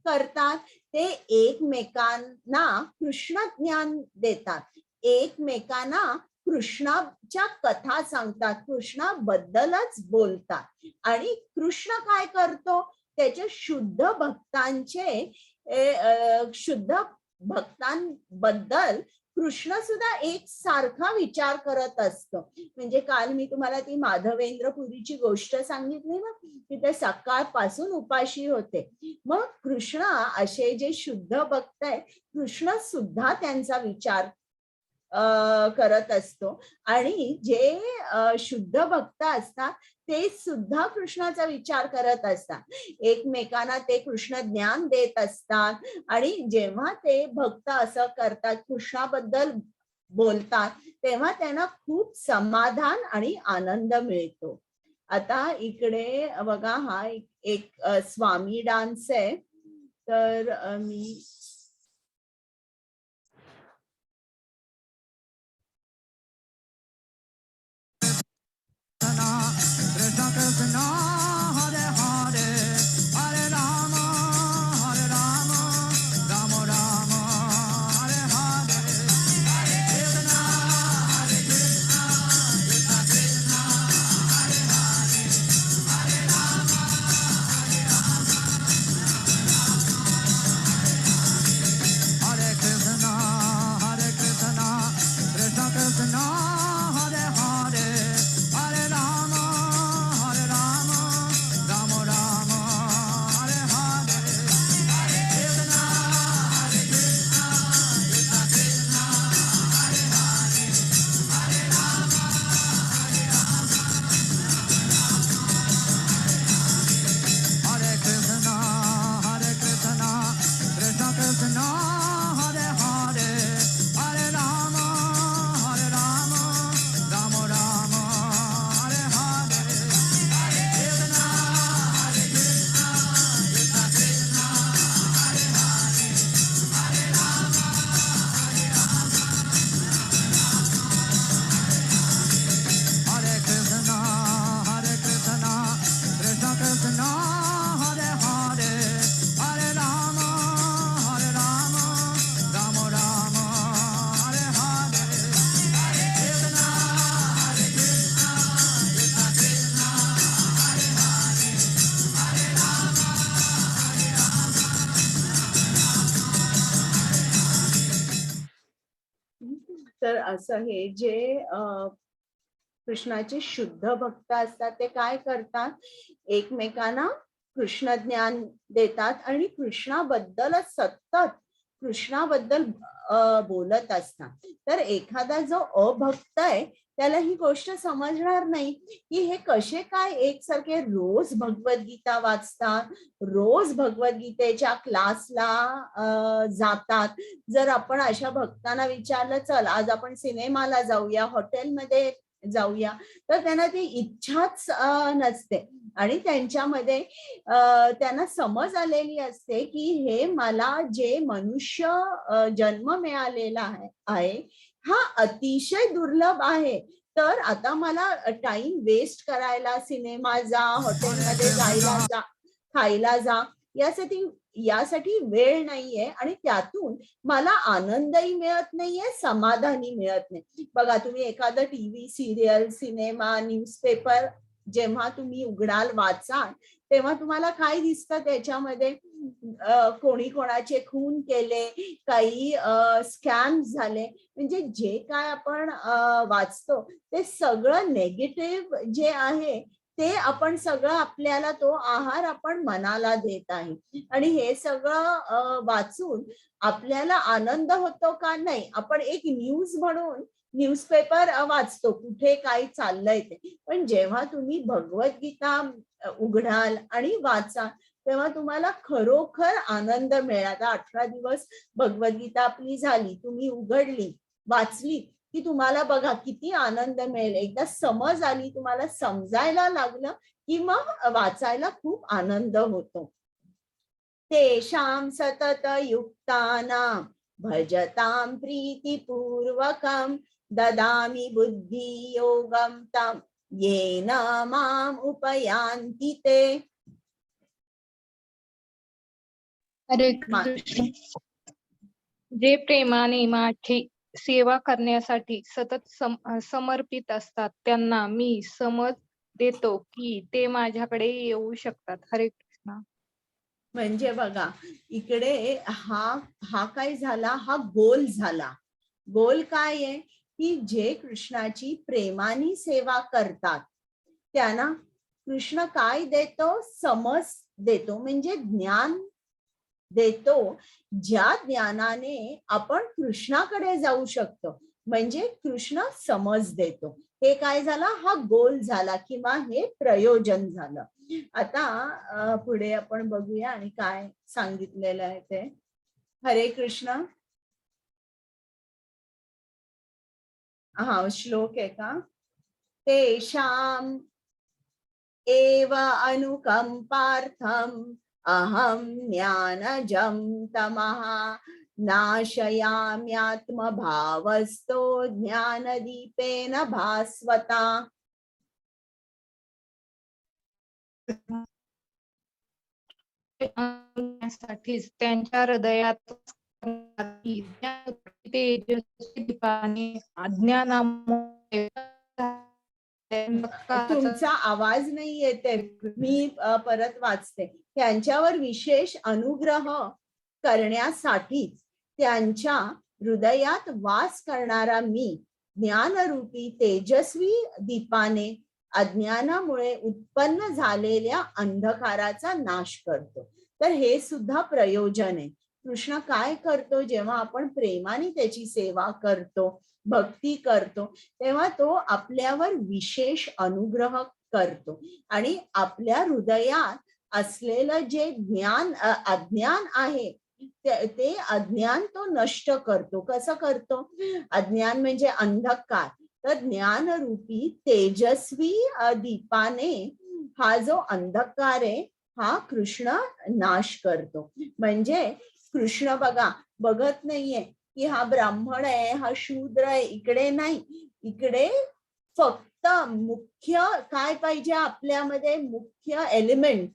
करतात, ते एकमेकांना कृष्ण ज्ञान देतात, एकमेकांना कृष्णाच्या कथा सांगतात, कृष्णाबद्दलच बोलतात. आणि कृष्ण काय करतो, त्याचे शुद्ध भक्तांबद्दल कृष्ण सुद्धा एक सारखा विचार करत असतो. म्हणजे काल मी तुम्हाला ती माधवेंद्रपुरीची गोष्ट सांगितली ना, की ते सकाळपासून उपाशी होते. मग कृष्ण असे जे शुद्ध भक्त आहे, कृष्ण सुद्धा त्यांचा विचार करत असतो आणि जे शुद्ध भक्त असतात ते सुद्धा कृष्णाचा विचार करत असतात. एकमेकांना ते कृष्ण ज्ञान देत असतात आणि जेव्हा ते भक्त असं करतात, कृष्णाबद्दल बोलतात, तेव्हा त्यांना खूप समाधान आणि आनंद मिळतो. आता इकडे बघा, हा एक स्वामी डान्स आहे. तर मी तर असं हे जे कृष्णाचे शुद्ध भक्त असतात ते काय करतात, एकमेकांना कृष्ण ज्ञान देतात आणि कृष्णाबद्दलच सतत कृष्णाबद्दल बोलत असतात. तर एखादा जो अभक्त आहे त्याला ही गोष्ट समजणार नाही की हे कसे काय एकसारखे रोज भगवद्गीता वाचतात, रोज भगवद्गीतेच्या क्लासला जातात. जर आपण अशा भक्तांना विचारलं, चल आज आपण सिनेमाला जाऊया, हॉटेलमध्ये जाऊया, तर त्यांना ती इच्छाच नसते आणि त्यांच्यामध्ये त्यांना समज आलेली असते की हे मला जे मनुष्य जन्म मिळालेला आहे हा अतिशय दुर्लभ आहे. तर आता मला टाइम वेस्ट करायला सिनेमा जा, हॉटेलमध्ये जायला जा, खायला जा, यासाठी वेळ नाहीये आणि त्यातून मला आनंदही मिळत नाहीये, समाधानी मिळत नाही. बघा, तुम्ही एखादं टीव्ही सिरियल, सिनेमा, न्यूजपेपर जेव्हा तुम्ही उघडाल, वाचाल, तेव्हा तुम्हाला काय दिसतं त्याच्यामध्ये, कोणी कोणाचे खून केले, काही स्कॅम झाले, म्हणजे जे काय आपण वाचतो ते सगळं नेगेटिव्ह जे आहे ते आपण सगळं, आपल्याला तो आहार आपण मनाला देत आहे. आणि हे सगळं वाचून आपल्याला आनंद होतो का? नाही. आपण एक न्यूज म्हणून न्यूजपेपर वाचतो, कुठे काय चाललंय ते. पण जेव्हा तुम्ही भगवद्गीता उघडाल आणि वाचाल तेव्हा तुम्हाला खरोखर आनंद मिळेल. आता 18 दिवस भगवद्गीता आपली झाली, तुम्ही उघडली, वाचली की तुम्हाला बघा किती आनंद मिळेल. एकदा समज आली, तुम्हाला समजायला लागलं की मग वाचायला खूप आनंद होतो. तेषां सतत युक्तानां भजतां प्रीतिपूर्वकं ददामि बुद्धि योगं तं येन माम् उपयान्ति ते. हरे कृष्ण. जे प्रेमाने माझी सेवा करण्यासाठी सतत समर्पित असतात त्यांना मी समज देतो की ते माझ्याकडे येऊ शकतात. हरे कृष्ण. म्हणजे बघा, इकडे हा काय झाला, हा गोल झाला. गोल काय आहे की जे कृष्णाची प्रेमाने सेवा करतात त्यांना कृष्ण काय देतो, समज देतो, म्हणजे ज्ञान देतो, ज्या ज्ञानाने आपण कृष्णाकडे जाऊ शकतो, म्हणजे कृष्ण समज देतो. हे काय झाला, हा गोल झाला किंवा हे प्रयोजन झालं. आता पुढे आपण बघूया आणि काय सांगितलेलं आहे ते. हरे कृष्ण. हा श्लोक आहे का? तेषाम एव अनुकंपार्थम अहम ज्ञानजं तमः नाशयाम्यात्मभावस्थो ज्ञानदीपेन भास्वता. साठीच त्यांच्या हृदयात अज्ञानामुळे तुमचा आवाज नाही येते, मी परत वाचते. त्यांच्यावर विशेष अनुग्रह करण्यासाठी त्यांच्या हृदयात वास करणारा मी ज्ञानरूपी तेजस्वी दीपाने अज्ञानामुळे उत्पन्न झालेल्या अंधकाराचा नाश करतो. तर हे सुद्धा प्रयोजन आहे. कृष्ण काय करतो, जेव्हा आपण प्रेमाने त्याची सेवा करतो, भक्ती करतो, तेव्हा तो आपल्यावर विशेष अनुग्रह करतो आणि आपल्या हृदयात असलेलं जे अज्ञान आहे ते अज्ञान तो नष्ट करतो. कसं करतो? अज्ञान म्हणजे अंधकार, तर ज्ञानरूपी तेजस्वी दीपाने हा जो अंधकार आहे हा कृष्ण नाश करतो. म्हणजे कृष्ण बघत नाहीये की हा ब्राह्मण आहे, हा शूद्र आहे, इकडे नाही. इकडे फक्त मुख्य काय पाहिजे, आपल्यामध्ये मुख्य एलिमेंट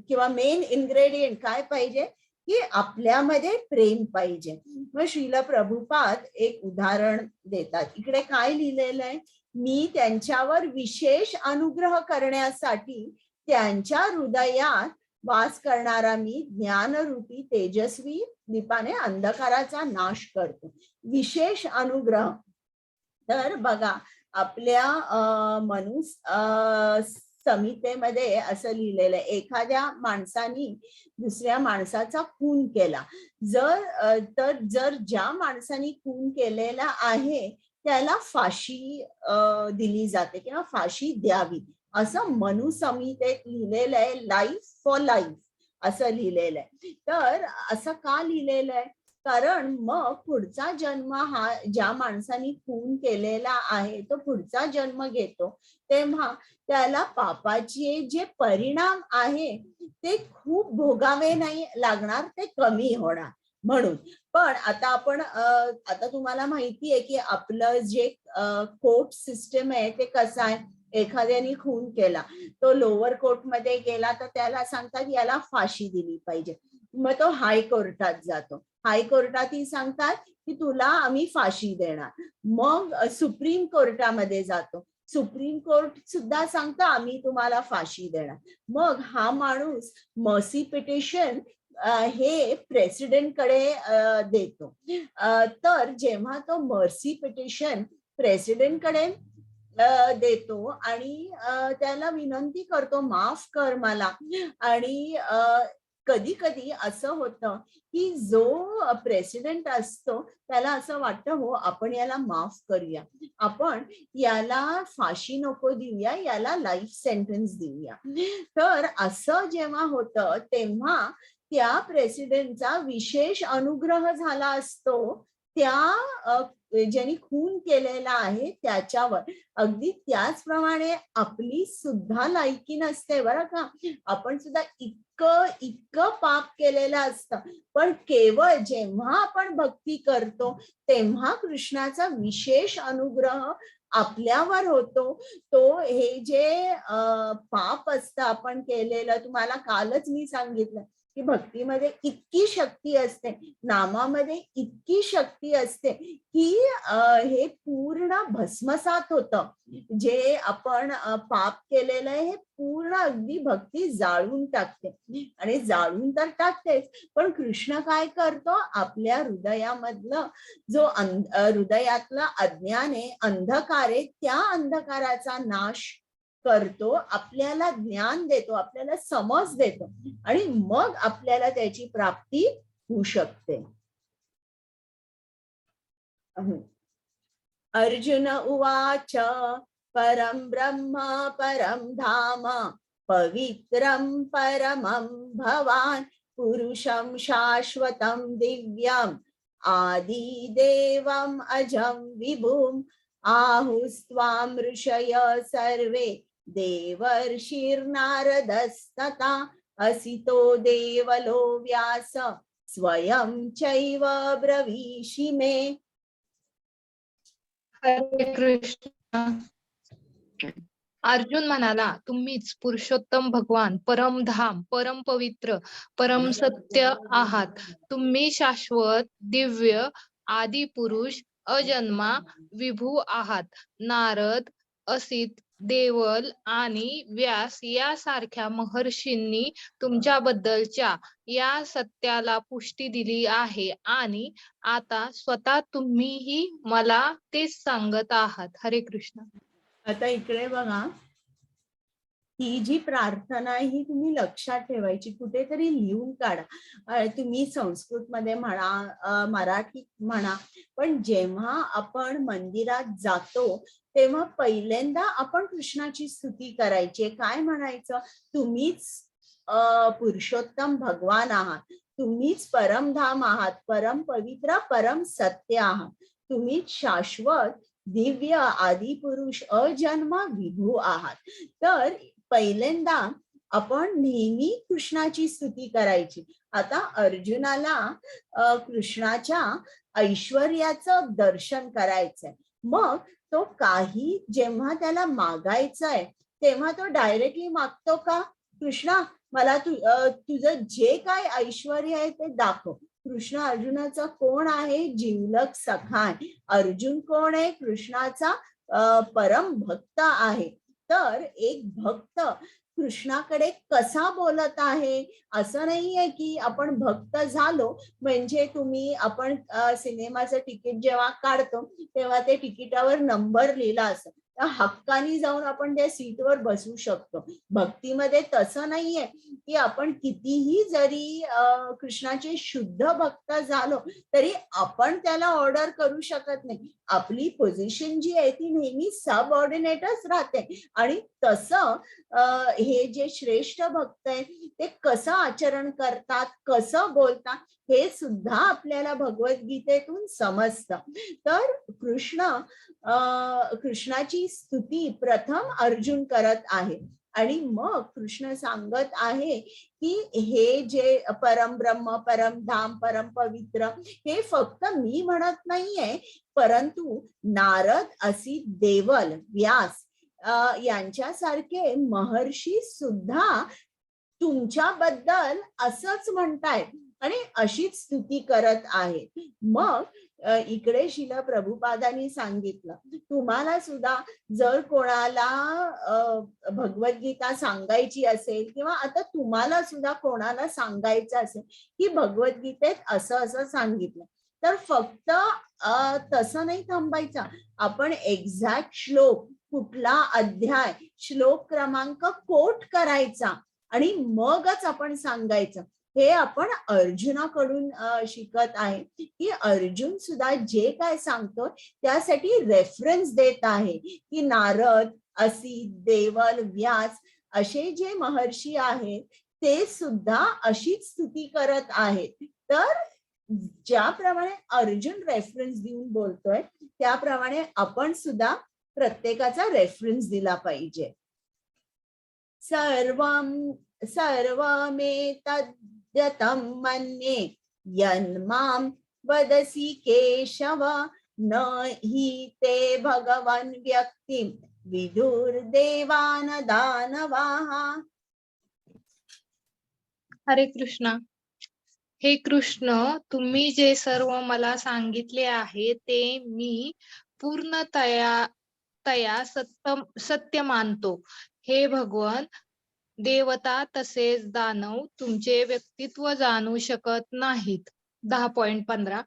किंवा मेन इन्ग्रेडियंट काय पाहिजे की आपल्यामध्ये प्रेम पाहिजे. मग श्रील प्रभुपाद एक उदाहरण देतात. इकडे काय लिहिलेलं आहे, मी त्यांच्यावर विशेष अनुग्रह करण्यासाठी त्यांच्या हृदयात वास करणारा मी ज्ञानरूपी तेजस्वी दीपाने अंधकाराचा नाश करतो. विशेष अनुग्रह तर बघा आपल्या संहितेमध्ये असं लिहिलेलं आहे, एखाद्या माणसाने दुसऱ्या माणसाचा खून केला, तर जर ज्या माणसाने खून केलेला आहे त्याला फाशी दिली जाते किंवा फाशी द्यावी, असं मनुसंहितेत लिहिलेलं आहे. लाईफ फॉर लाईफ असं लिहिलेलं आहे. तर असं का लिहिलेलं आहे? कारण मग पुढचा जन्म हा ज्या माणसाने खून केलेला आहे तो पुढचा जन्म घेतो, तेव्हा त्याला पापाचे जे परिणाम आहे ते खूप भोगावे नाही लागणार, ते कमी होणार म्हणून. पण आता आता तुम्हाला माहिती आहे की आपलं जे कोर्ट सिस्टम आहे ते कसं आहे. एखाद्याने खून केला, तो लोअर कोर्टमध्ये गेला तर त्याला सांगतात याला फाशी दिली पाहिजे, मग तो हायकोर्टात जातो, हायकोर्टातही सांगतात की तुला आम्ही फाशी देणार, मग सुप्रीम कोर्टामध्ये जातो, सुप्रीम कोर्ट सुद्धा सांगतं आम्ही तुम्हाला फाशी देणार. मग हा माणूस मर्सी पिटिशन हे प्रेसिडेंट कडे देतो. तर जेव्हा तो मर्सी पिटिशन प्रेसिडेंट कडे देतो आणि त्याला विनंती करतो माफ कर मला, आणि कधी कधी असं होतं की जो प्रेसिडेंट असतो त्याला असं वाटतं हो आपण याला माफ करूया, आपण याला फाशी नको देऊया, याला लाईफ सेंटेन्स देऊया. तर असं जेव्हा होतं तेव्हा त्या प्रेसिडेंटचा विशेष अनुग्रह झाला असतो त्या ज्यांनी खून केलेला आहे त्याच्यावर. अगदी त्याचप्रमाणे आपली सुद्धा लायकी नसते बरं का, आपण सुद्धा इतकं पाप केलेलं असतं, पण केवळ जेव्हा आपण भक्ती करतो तेव्हा कृष्णाचा विशेष अनुग्रह आपल्यावर होतो. तो हे जे पाप असतं आपण केलेलं, तुम्हाला कालच मी सांगितलं की भक्तीमध्ये इतकी शक्ती असते, नामामध्ये इतकी शक्ती असते की हे पूर्ण भस्मसात होतं. जे आपण पाप केलेलं आहे हे पूर्ण अगदी भक्ती जाळून टाकते, आणि जाळून तर टाकतेच, पण कृष्ण काय करतो, आपल्या हृदयामधलं जो हृदयातलं अज्ञान आहे, अंधकार आहे, त्या अंधकाराचा नाश करतो, आपल्याला ज्ञान देतो, आपल्याला समज देतो, आणि मग आपल्याला त्याची प्राप्ती होऊ शकते. अर्जुन उवाच परम ब्रह्म परम धाम पवित्रं परमं भवान् पुरुषं शाश्वतं दिव्यम् आदिदेवम् अजं विभुम् आहुस्त्वां ऋषय सर्वे देवर्षिर्नारदस्तथा असितो देवलो व्यास स्वयं चैव ब्रवीषि मे. हरे कृष्ण. अर्जुन म्हणाला, तुम्हीच पुरुषोत्तम भगवान, परमधाम, परम पवित्र, परम सत्य आहात. तुम्ही शाश्वत, दिव्य, आदि पुरुष, अजन्मा, विभू आहात. नारद, असित, देवल आणि व्यास यासारख्या महर्षींनी तुमच्याबद्दलच्या या सत्याला पुष्टी दिली आहे, आणि आता स्वतः तुम्हीही मला तेच सांगत आहात. हरे कृष्ण. आता इकडे बघा, ही जी प्रार्थना आहे ही तुम्ही लक्षात ठेवायची, कुठेतरी लिहून काढा. तुम्ही संस्कृत मध्ये म्हणा, मराठीत म्हणा, पण जेव्हा आपण मंदिरात जातो तेव्हा पहिल्यांदा आपण कृष्णाची स्तुती करायची. काय म्हणायचं, तुम्हीच पुरुषोत्तम भगवान आहात, तुम्हीच परमधाम आहात, परम पवित्र, परम सत्य आहात, तुम्हीच शाश्वत, दिव्य, आदिपुरुष, अजन्मा, विभू आहात. तर पहिल्यांदा आपण नेहमी कृष्णाची स्तुती करायची. आता अर्जुनाला कृष्णाच्या ऐश्वर्याचं दर्शन करायचंय, मग तो काही जेव्हा त्याला मागायचंय तेव्हा तो डायरेक्टली मागतो का, कृष्णा मला तुझं जे काय ऐश्वर आहे ते दाखव. कृष्ण अर्जुनाचा कोण आहे, जिवलग सखा आहे. अर्जुन कोण आहे, कृष्णाचा परम भक्त आहे. तर एक भक्त कृष्णाकडे कसा बोलत आहे. असं नाहीये की आपण भक्त झालो म्हणजे आपण सिनेमाचं तिकीट जेव्हा काढतो तेव्हा ते तिकिटावर नंबर लिहिला असतो, हक्कानी जाऊन आपण त्या सीटवर बसू शकतो. भक्तीमध्ये तसं नाहीये की आपण कितीही जरी कृष्णाचे शुद्ध भक्त झालो तरी आपण त्याला ऑर्डर करू शकत नाही. आपली पोझिशन जी आहे ती नेहमी सबऑर्डिनेटच राहते. आणि तसं हे जे श्रेष्ठ भक्त आहेत ते कसं आचरण करतात, कसं बोलतात हे सुद्धा आपल्याला भगवद्गीतेतून समजतं. तर कृष्णाची स्तुती प्रथम अर्जुन करत आहे आणि मग कृष्ण सांगत आहे की हे जे परमब्रह्म, परमधाम, परम पवित्र हे फक्त मी म्हणत नाहीये, परंतु नारद, असित, देवल, व्यास यांच्यासारखे महर्षी सुद्धा तुमच्याबद्दल असंच म्हणतायत आणि अशीच स्तुती करत आहेत. मग इकडे श्रील प्रभुपादांनी सांगितलं, तुम्हाला सुद्धा जर कोणाला भगवद्गीता सांगायची असेल किंवा आता तुम्हाला सुद्धा कोणाला सांगायचं असेल की भगवद्गीतेत असं असं सांगितलं, तर फक्त तसं नाही थांबायचं. आपण एक्झॅक्ट श्लोक, कुठला अध्याय, श्लोक क्रमांक कोट करायचा आणि मगच आपण सांगायचं. हे आपण अर्जुनाकडून शिकत आहे की अर्जुन सुद्धा जे काय सांगतो त्यासाठी रेफरन्स देत आहे की नारद, असित, देवल, व्यास असे जे महर्षी आहेत ते सुद्धा अशीच स्तुती करत आहेत. तर ज्याप्रमाणे अर्जुन रेफरन्स देऊन बोलतोय त्याप्रमाणे आपण सुद्धा प्रत्येकाचा रेफरन्स दिला पाहिजे. सर्वमेतद्यतं मन्ये यन्मां वदसि केशव, न हि ते भगवन् व्यक्तिं विदुर्देवान दानवाः. हरे कृष्णा. हे कृष्ण, तुम्ही जे सर्व मला सांगितले आहे ते मी पूर्णतया सत्य मानतो. हे भगवान, देवता तसेच दानव तुमचे व्यक्तित्व जाणू शकत नाहीत. 10.15.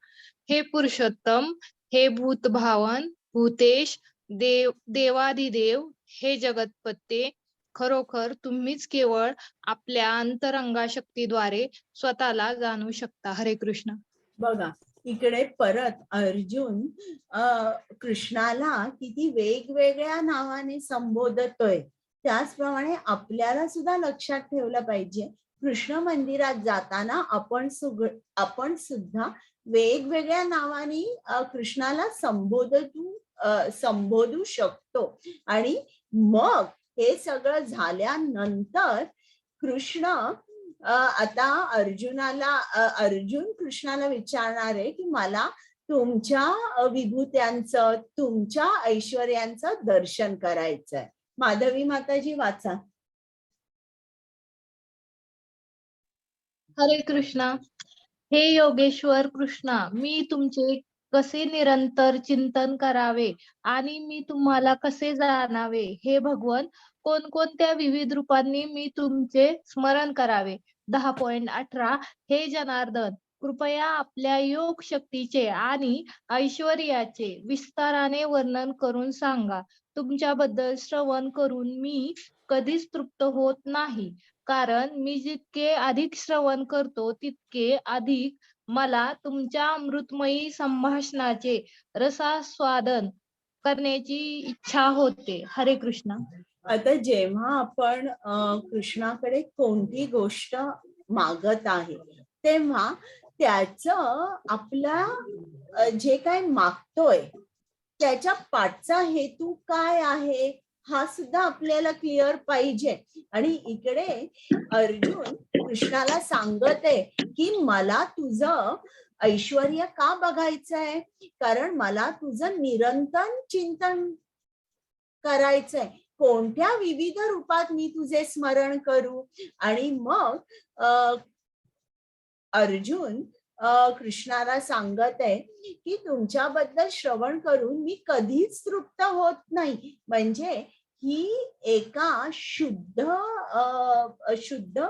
हे पुरुषोत्तम, हे भूतभावन, भूतेश, देवादिदेव, हे जगतपते, खरोखर तुम्हीच केवळ आपल्या अंतरंगा शक्तीद्वारे स्वतःला जाणू शकता. हरे कृष्ण. बघा, इकडे परत अर्जुन कृष्णाला किती वेगवेगळ्या नावाने संबोधतोय. त्याचप्रमाणे आपल्याला सुद्धा लक्षात ठेवलं पाहिजे, कृष्ण मंदिरात जाताना आपण सुद्धा वेगवेगळ्या नावाने कृष्णाला संबोधू शकतो. आणि मग हे सगळं झाल्यानंतर कृष्ण आता अर्जुन कृष्णाला विचारणार आहे की मला तुमच्या विभूत्यांचं, तुमच्या ऐश्वर्यांचं दर्शन करायचंय. माधवी माताजी वाचा. हरे कृष्णा. हे योगेश्वर कृष्णा, मी तुमचे कसे निरंतर चिंतन करावे आणि मी तुम्हाला कसे जाणावे. हे भगवान, कोणकोणत्या विविध रूपांनी मी तुमचे स्मरण करावे. 10.18. हे जनार्दन, कृपया आपल्या योग शक्तीचे आणि ऐश्वर्याचे विस्ताराने वर्णन करून सांगा. तुमच्याबद्दल श्रवण करून मी कधीच तृप्त होत नाही, कारण मी जितके अधिक श्रवण करतो तितके अधिक मला तुमच्या अमृतमयी संभाषणाचे रसास्वादन करण्याची इच्छा होते. हरे कृष्ण. आता जेव्हा आपण कृष्णाकडे कोणती गोष्ट मागत आहे तेव्हा त्याचं आपला जे काय मागतोय त्याच्या पाठचा हेतू काय आहे हा सुद्धा आपल्याला क्लिअर पाहिजे. आणि इकडे अर्जुन कृष्णाला सांगत आहे की मला तुझं ऐश्वर्य का बघायचंय, कारण मला तुझं निरंतर चिंतन करायचंय. कोणत्या विविध रूपात मी तुझे स्मरण करू. आणि मग अर्जुन कृष्णाला सांगत आहे की तुमच्याबद्दल श्रवण करून मी कधीच तृप्त होत नाही. म्हणजे ही एका शुद्ध शुद्ध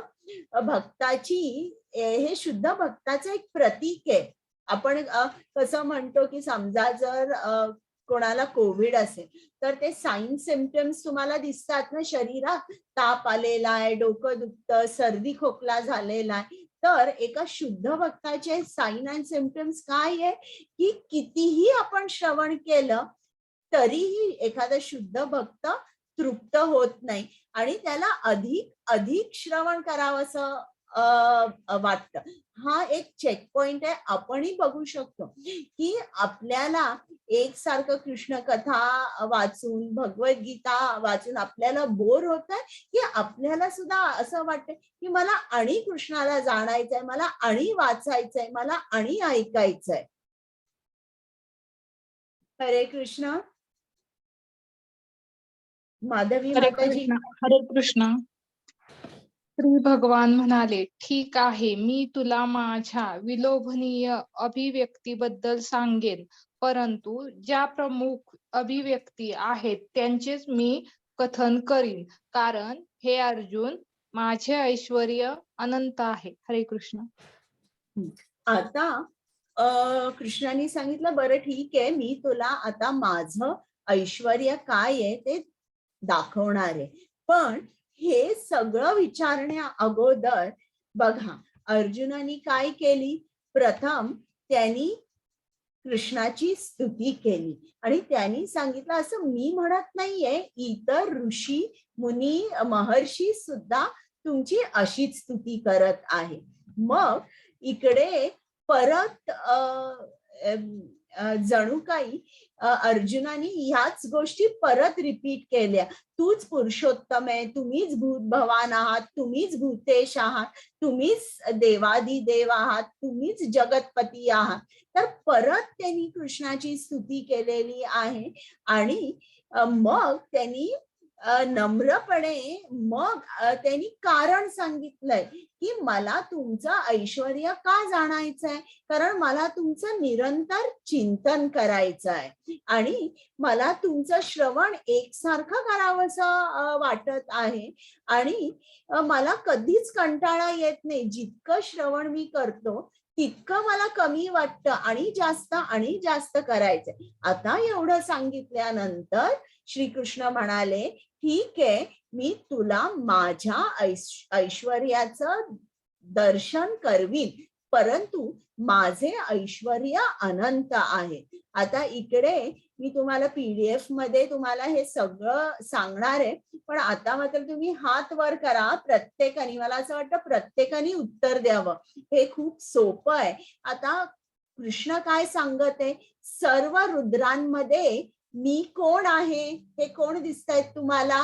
भक्ताची हे शुद्ध भक्ताचं एक प्रतीक आहे. आपण कसं म्हणतो की समजा जर कोणाला कोविड असेल तर ते साईन सिम्पटम्स तुम्हाला दिसतात ना शरीरात, ताप आलेला आहे, डोकं दुखतं, सर्दी खोकला झालेला आहे. तर एका शुद्ध भक्ताचे साईन अँड सिम्पटम्स काय आहे की कितीही आपण श्रवण केलं तरीही एखादा शुद्ध भक्त तृप्त होत नाही आणि त्याला अधिक अधिक श्रवण करावं असं वाटतं. हा एक चेक पॉइंट आहे. आपणही बघू शकतो की आपल्याला एकसारखं कृष्ण कथा वाचून, भगवद्गीता वाचून आपल्याला बोर होत आहे की आपल्याला सुद्धा असं वाटतं की मला आणि कृष्णाला जाणायचंय, मला आणि वाचायचंय, मला आणि ऐकायचंय. हरे कृष्ण. माधवी हरे माताजी. कृष्ण. हरे कृष्ण. श्री भगवान म्हणाले, ठीक आहे, मी तुला माझ्या विलोभनीय अभिव्यक्तीबद्दल सांगेन, परंतु ज्या प्रमुख अभिव्यक्ती आहेत त्यांचेच मी कथन करीन, कारण हे अर्जुन माझे ऐश्वर्य अनंत आहे. हरे कृष्ण. आता कृष्णाने सांगितलं, बरं ठीक आहे, मी तुला आता माझं ऐश्वर्य काय आहे ते दाखवणार आहे. पण हे सगळं विचारण्या अगोदर बघा अर्जुनाने काय केली. प्रथम त्यांनी कृष्णाची स्तुती केली आणि त्यांनी सांगितलं, असं मी म्हणत नाहीये, इतर ऋषी मुनी महर्षी सुद्धा तुमची अशीच स्तुती करत आहे. मग इकडे परत जणू काही अर्जुनाने ह्याच गोष्टी परत रिपीट केल्या. तूच पुरुषोत्तम आहे, तुम्हीच भूत भवान आहात, तुम्हीच भूतेश आहात, तुम्हीच देवाधिदेव आहात, तुम्हीच जगतपती आहात. तर परत त्यांनी कृष्णाची स्तुती केलेली आहे आणि मग त्यांनी नम्रपणे मग त्यांनी कारण सांगितलंय की मला तुमचं ऐश्वर्य का जाणायचंय, कारण मला तुमचं निरंतर चिंतन करायचं आहे आणि मला तुमचं श्रवण एकसारखं करावंसं वाटत आहे आणि मला कधीच कंटाळा येत नाही. जितकं श्रवण मी करतो तितकं मला कमी वाटतं आणि जास्त करायचंय. आता एवढं सांगितल्यानंतर श्रीकृष्ण म्हणाले, ठीक आहे, मी तुला माझ्या ऐश्वर्याचं दर्शन करवीन, परंतु माझे ऐश्वर्य अनंत आहे. आता इकडे मी तुम्हाला PDF मध्ये तुम्हाला हे सगळं सांगणार आहे, पण आता मात्र तुम्ही हात वर करा प्रत्येकाने. मला असं वाटतं प्रत्येकाने उत्तर द्यावं, हे खूप सोपं आहे. आता कृष्ण काय सांगत आहे, सर्व रुद्रांमध्ये मी कोण आहे हे कोण दिसतायत तुम्हाला?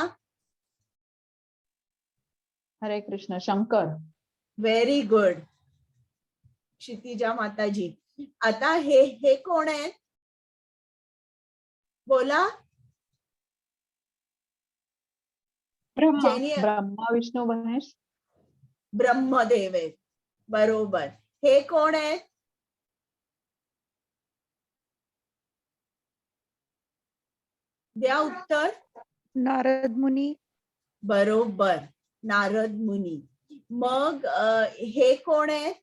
हरे कृष्ण. शंकर. व्हेरी गुड क्षितिजा माताजी. आता हे कोण आहेत बोला? ब्रह्मा. ब्रह्मा विष्णू महेश. ब्रह्मदेव आहेत, बरोबर. हे कोण आहेत? द्या उत्तर. नारद मुनी. बरोबर, नारद मुनी. मग हे कोण आहेत?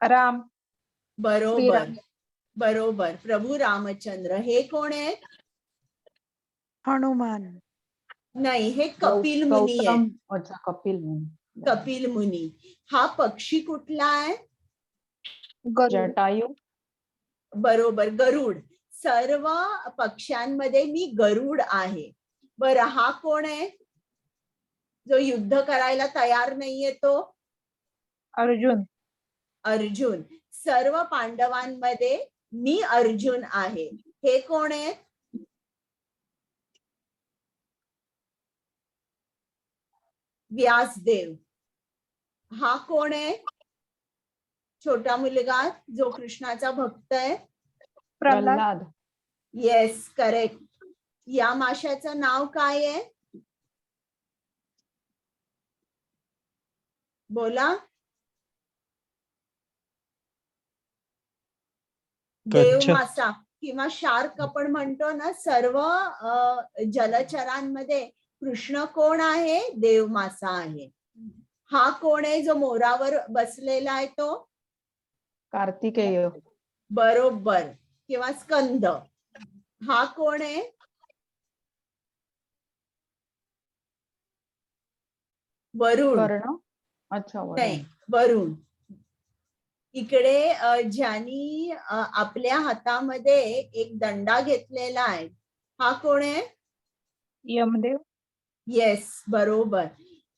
राम. बरोबर बरोबर, प्रभू रामचंद्र. हे कोण आहेत? हनुमान. नाही, हे कपिल मुनी आहेत. गौतम. अच्छा, कपिल मुनी. कपिल मुनी. हा पक्षी कुठला आहे? जटायू. बरोबर, गरुड. सर्व पक्ष्यांमध्ये मी गरुड आहे. बरं, हा कोण आहे जो युद्ध करायला तयार नाहीये? तो अर्जुन. अर्जुन. सर्व पांडवांमध्ये मी अर्जुन आहे. हे कोण आहे? व्यासदेव. हा कोण आहे? छोटा मुलगा जो कृष्णाचा भक्त आहे. प्रल्हाद. Yes, correct. या माशाचं नाव काय आहे बोला? देव मासा. किंवा शार्क आपण म्हणतो ना, सर्व जलचरांमध्ये कृष्ण कोण आहे? देवमासा आहे. हा कोण आहे जो मोरावर बसलेला आहे? तो कार्तिकेय. बरोबर. किंवा स्कंद. हा कोण आहे? वरुण. वर्ण. अच्छा, नाही, वर्ण. वरुण. इकडे ज्यांनी आपल्या हातामध्ये एक दंडा घेतलेला आहे, हा कोण आहे? यमदेव. येस, बरोबर.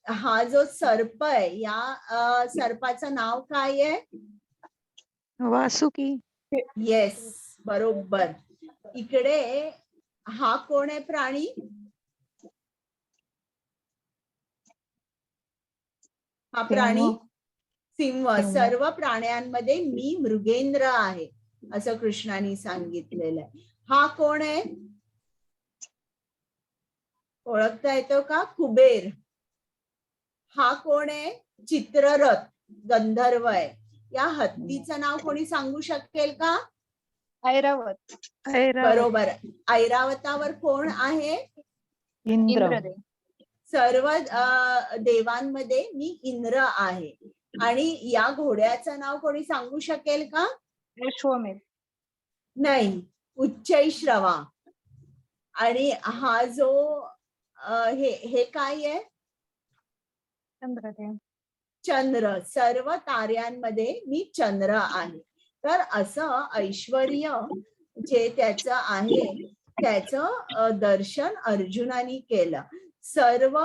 हा जो सर्प आहे, या सर्पाचं नाव काय आहे? वासुकी. येस, बरोबर. इकडे हा कोण आहे प्राणी? हा प्राणी सिंह. सिंह. सर्व प्राण्यांमध्ये मी मृगेंद्र आहे असं कृष्णाने सांगितलेलं आहे. हा कोण आहे? ओळखता येतो का? कुबेर. हा कोण आहे? चित्ररथ, गंधर्व आहे. या हत्तीचं नाव कोणी सांगू शकेल का? ऐरावत. बरोबर. ऐरावतावर कोण आहे? इंद्र. इंद्रदेव. सर्व देवांमध्ये मी इंद्र आहे. आणि या घोड्याचं नाव कोणी सांगू शकेल का? अश्वमेध. नाही, उच्चैश्रवा. आणि हा जो हे काय आहे? चंद्रदेव. चंद्र. सर्व ताऱ्यांमध्ये मी चंद्र आहे. तर असं ऐश्वर्य जे त्याचं आहे, त्याचं दर्शन अर्जुनाने केलं. सर्व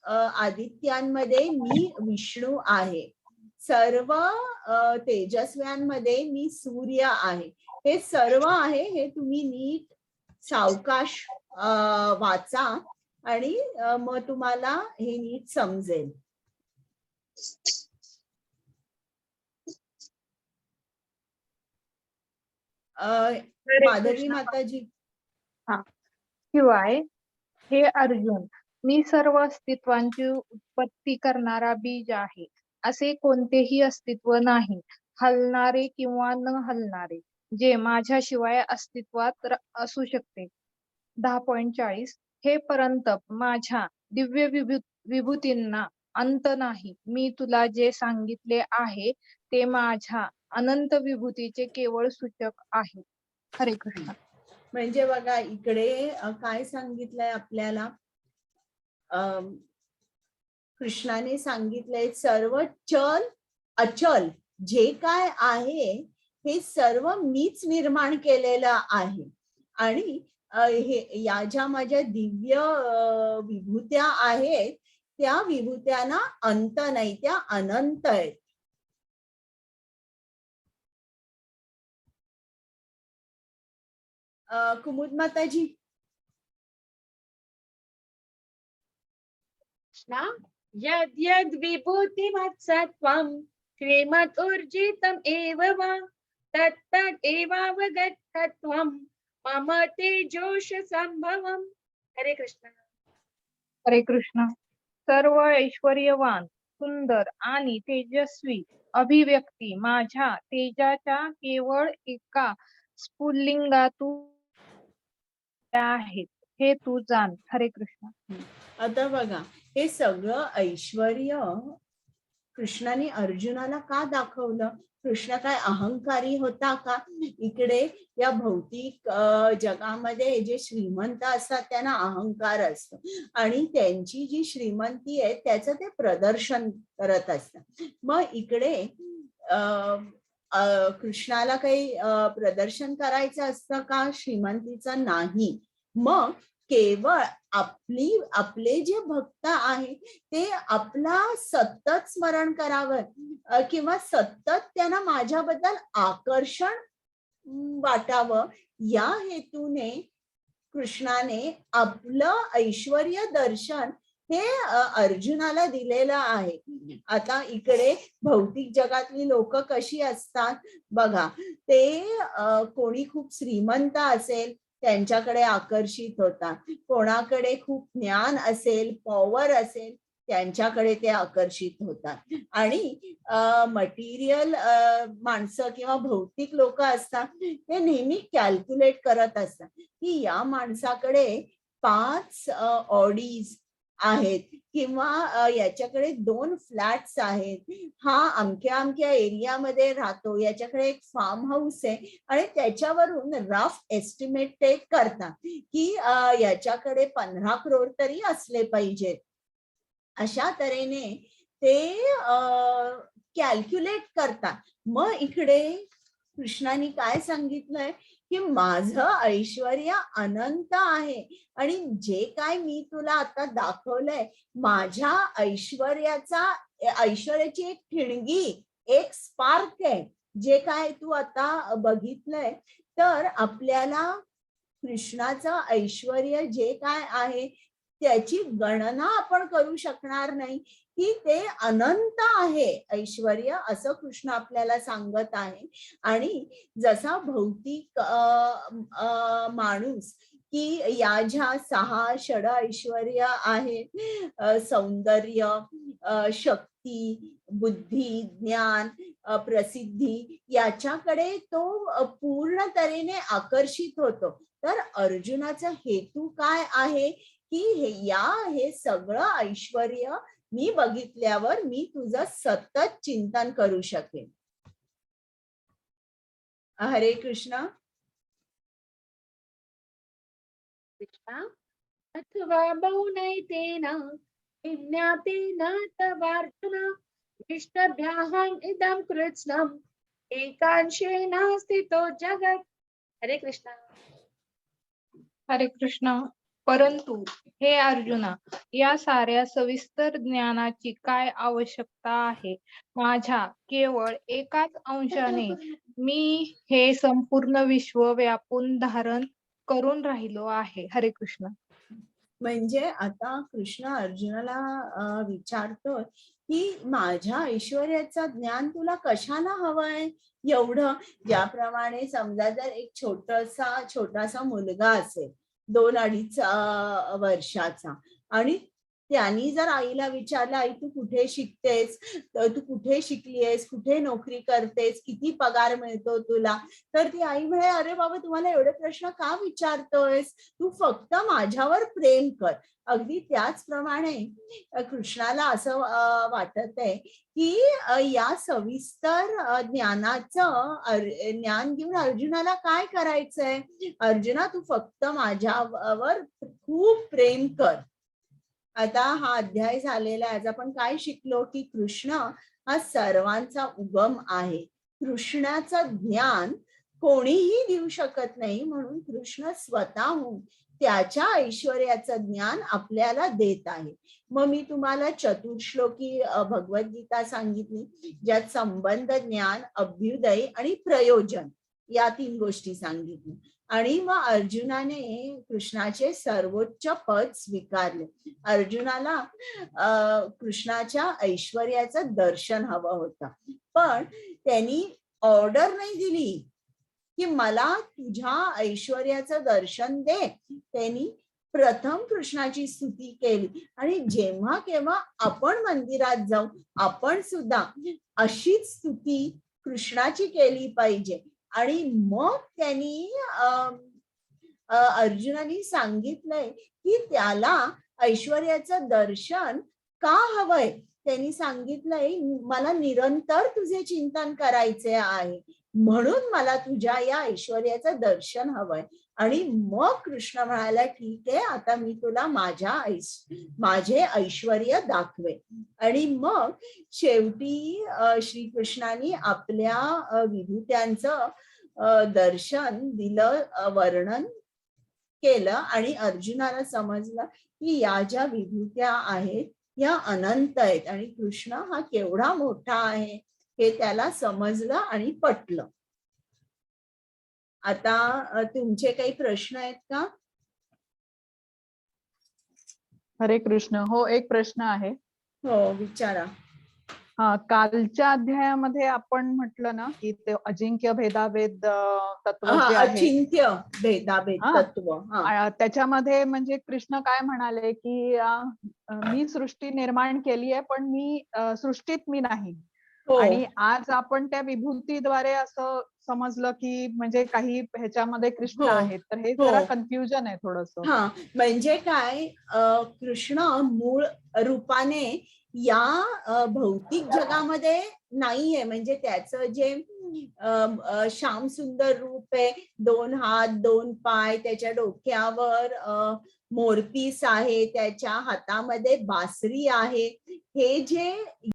आदित्यांमध्ये मी विष्णू आहे. सर्व तेजस्व्यांमध्ये मी सूर्य आहे. हे सर्व आहे, हे तुम्ही नीट सावकाश वाचा आणि मग तुम्हाला हे नीट समजेल. माधवी माताजी. शिवाय हे अर्जुन, मी सर्व अस्तित्वांची उत्पत्ती करणारा बीज आहे. असे कोणतेही अस्तित्व नाही, हलणारे किंवा न हलणारे, जे माझ्याशिवाय अस्तित्वात असू शकते. 10.40. हे परंतप, माझ्या दिव्य विभूतींना अंत नाही. मी तुला जे सांगितले आहे ते माझ्या अनंत विभूतीचे केवळ सूचक आहे. हरे कृष्ण. म्हणजे बघा, इकडे काय सांगितलंय आपल्याला? कृष्णाने सांगितलंय सर्व चल अचल जे काय आहे हे सर्व मीच निर्माण केलेलं आहे. आणि हे या ज्या माझ्या दिव्य विभूत्या आहेत, त्या विभूत्यांना अंत नाही, त्या अनंत आहेत. कुमुद माताजी. यद् यद् विभूतिमत्सत्त्वं श्रीमदूर्जितम् एव वा तत्तद् एवावगतत्वं मम तेजोष संभवम्. हरे कृष्ण. हरे कृष्ण. सर्व ऐश्वर्यवान, सुंदर आणि तेजस्वी अभिव्यक्ती माझ्या तेजाच्या केवळ एका स्फुल्लिंगातून आहेत, हे तू जाण. हरे कृष्ण. आता बघा, हे सगळं ऐश्वर्य कृष्णाने अर्जुनाला का दाखवलं? कृष्ण काय अहंकारी होता का? इकडे या भौतिक जगामध्ये जे श्रीमंत असतात त्यांना अहंकार असतो आणि त्यांची जी श्रीमंती आहे त्याचं ते प्रदर्शन करत असतात. मग इकडे कृष्णाला काही प्रदर्शन करायचं असतं का श्रीमंतीचं? नाही. मग केवळ आपले जे भक्त आहे ते आपला सतत स्मरण करावं किंवा सतत त्यांना माझ्याबद्दल आकर्षण वाटावं, या हेतूने कृष्णाने आपलं ऐश्वर्य दर्शन हे अर्जुनाला दिलेलं आहे. आता इकडे भौतिक जगातली लोक कशी असतात बघा, ते कोणी खूप श्रीमंत असेल त्यांच्याकडे आकर्षित होतात, कोणाकडे खूप ज्ञान असेल, पॉवर असेल त्यांच्याकडे ते आकर्षित होतात. आणि मटेरियल माणसं किंवा भौतिक लोक असतात ते नेहमी कॅल्क्युलेट करत असतात की या माणसाकडे 5 ऑडीज आहेत किंवा याच्याकडे 2 फ्लॅट्स आहेत, हा अमक्या अमक्या एरियामध्ये राहतो, याच्याकडे एक फार्म हाऊस आहे, आणि त्याच्यावरून रफ एस्टिमेट ते करतात की याच्याकडे 15 करोड तरी असले पाहिजेत. अशा तऱ्हेने ते कॅल्क्युलेट करतात. मग इकडे कृष्णाने काय सांगितलंय की माझं ऐश्वर्य अनंत आहे आणि जे काय मी तुला आता दाखवलंय, माझ्या ऐश्वर्याची एक ठिणगी, एक स्पार्क आहे. जे काय तू आता बघितलंय, तर आपल्याला कृष्णाचं ऐश्वर्य जे काय आहे त्याची गणना आपण करू शकणार नाही की ते अनंत आहे ऐश्वर्य, असं कृष्ण आपल्याला सांगत आहे. आणि जसा भौतिक माणूस की या ज्या 6 षड ऐश्वर्य आहेत, सौंदर्य, शक्ती, बुद्धी, ज्ञान, प्रसिद्धी, याच्याकडे तो पूर्ण तऱ्हेने आकर्षित होतो. तर अर्जुनाचा हेतू काय आहे की हे सगळं ऐश्वर्य मी बघितल्यावर मी तुझं सतत चिंतन करू शकेन. हरे कृष्ण. कृष्णा अथवा बहुनैतेन विज्ञातेन तवार्जुन विष्टभ्याहं इदं कृत्स्नम् एकांशेन स्थितो जगत्. हरे कृष्णा. हरे कृष्ण. परंतु हे अर्जुना, या साऱ्या सविस्तर ज्ञानाची काय आवश्यकता आहे? माझ्या केवळ एकाच अंशाने मी हे संपूर्ण विश्व व्यापून धारण करून राहिलो आहे. हरे कृष्ण. म्हणजे आता कृष्ण अर्जुनाला विचारतोय की माझ्या ऐश्वर्याचं ज्ञान तुला कशाला हवंय एवढं? ज्याप्रमाणे समजा जर एक छोटासा मुलगा असेल 2-2.5 वर्षाचा, आणि त्यांनी जर आईला विचारलं, आई तू कुठे शिकतेस, तू कुठे शिकलीयस, कुठे नोकरी करतेस, किती पगार मिळतो तुला, तर ती आई म्हणे, अरे बाबा तुम्हाला एवढे प्रश्न का विचारतोयस, तू फक्त माझ्यावर प्रेम कर. अगदी त्याचप्रमाणे कृष्णाला असं वाटत आहे की या सविस्तर ज्ञान घेऊन अर्जुनाला काय करायचंय? अर्जुना तू फक्त माझ्यावर खूप प्रेम कर. आता हा अध्याय झालेला आहे. आज आपण काय शिकलो की कृष्ण हा सर्वांचा उगम आहे. कृष्णाचं ज्ञान कोणीही देऊ शकत नाही, म्हणून कृष्ण स्वतःहून त्याच्या ऐश्वर्याचं ज्ञान आपल्याला देत आहे. मग मी तुम्हाला चतुर्श्लोकी भगवद्गीता सांगितली, ज्यात संबंध, ज्ञान, अभ्युदय आणि प्रयोजन या 3 गोष्टी सांगितल्या. आणि मग अर्जुनाने कृष्णाचे सर्वोच्च पद स्वीकारले. अर्जुनाला कृष्णाच्या ऐश्वर्याचं दर्शन हवं होतं, पण त्यांनी ऑर्डर नाही दिली की मला तुझ्या ऐश्वर्याचं दर्शन दे. त्यांनी प्रथम कृष्णाची स्तुती केली. आणि जेव्हा केव्हा आपण मंदिरात जाऊ, आपण सुद्धा अशीच स्तुती कृष्णाची केली पाहिजे. आणि मग त्यांनी अर्जुनाने सांगितलंय की त्याला ऐश्वर्याचं दर्शन का हवंय. त्यांनी सांगितलंय, मला निरंतर तुझे चिंतन करायचे आहे, म्हणून मला तुझ्या या ऐश्वर्याचं दर्शन हवंय. आणि मग कृष्ण म्हणाला, ठीक आहे, आता मी तुला माझे ऐश्वर्य दाखवे. आणि मग शेवटी श्रीकृष्णाने आपल्या विभूत्यांचं दर्शन दिलं, वर्णन केलं, आणि अर्जुनाला समजलं की या ज्या विभूत्या आहेत या अनंत आहेत आणि कृष्ण हा केवढा मोठा आहे हे त्याला समजलं आणि पटलं. आता तुमचे काही प्रश्न आहेत का? हरे कृष्ण. हो, एक प्रश्न आहे. हो, विचारा. हा, कालच्या अध्यायामध्ये आपण म्हटलं ना की ते अजिंक्य भेदाभेद तत्व हा जे आहे, अचिंत्य भेदाभेद हा. तत्व. हा त्याच्यामध्ये म्हणजे कृष्ण काय म्हणाले की मी सृष्टी निर्माण केली आहे पण मी सृष्टीत मी नाही. हो आणि आज आपण त्या विभूतीद्वारे असं समजलं की म्हणजे काही ह्याच्यामध्ये कृष्ण हो, आहेत, तर हे हो. जरा कन्फ्युजन आहे थोडस. हा म्हणजे काय, कृष्ण मूळ रूपाने या भौतिक जगामध्ये नाहीये. म्हणजे त्याचं जे श्याम सुंदर रूप आहे, 2 हात 2 पाय, त्याच्या डोक्यावर मोरपीस आहे, त्याच्या हातामध्ये बासरी आहे, हे जे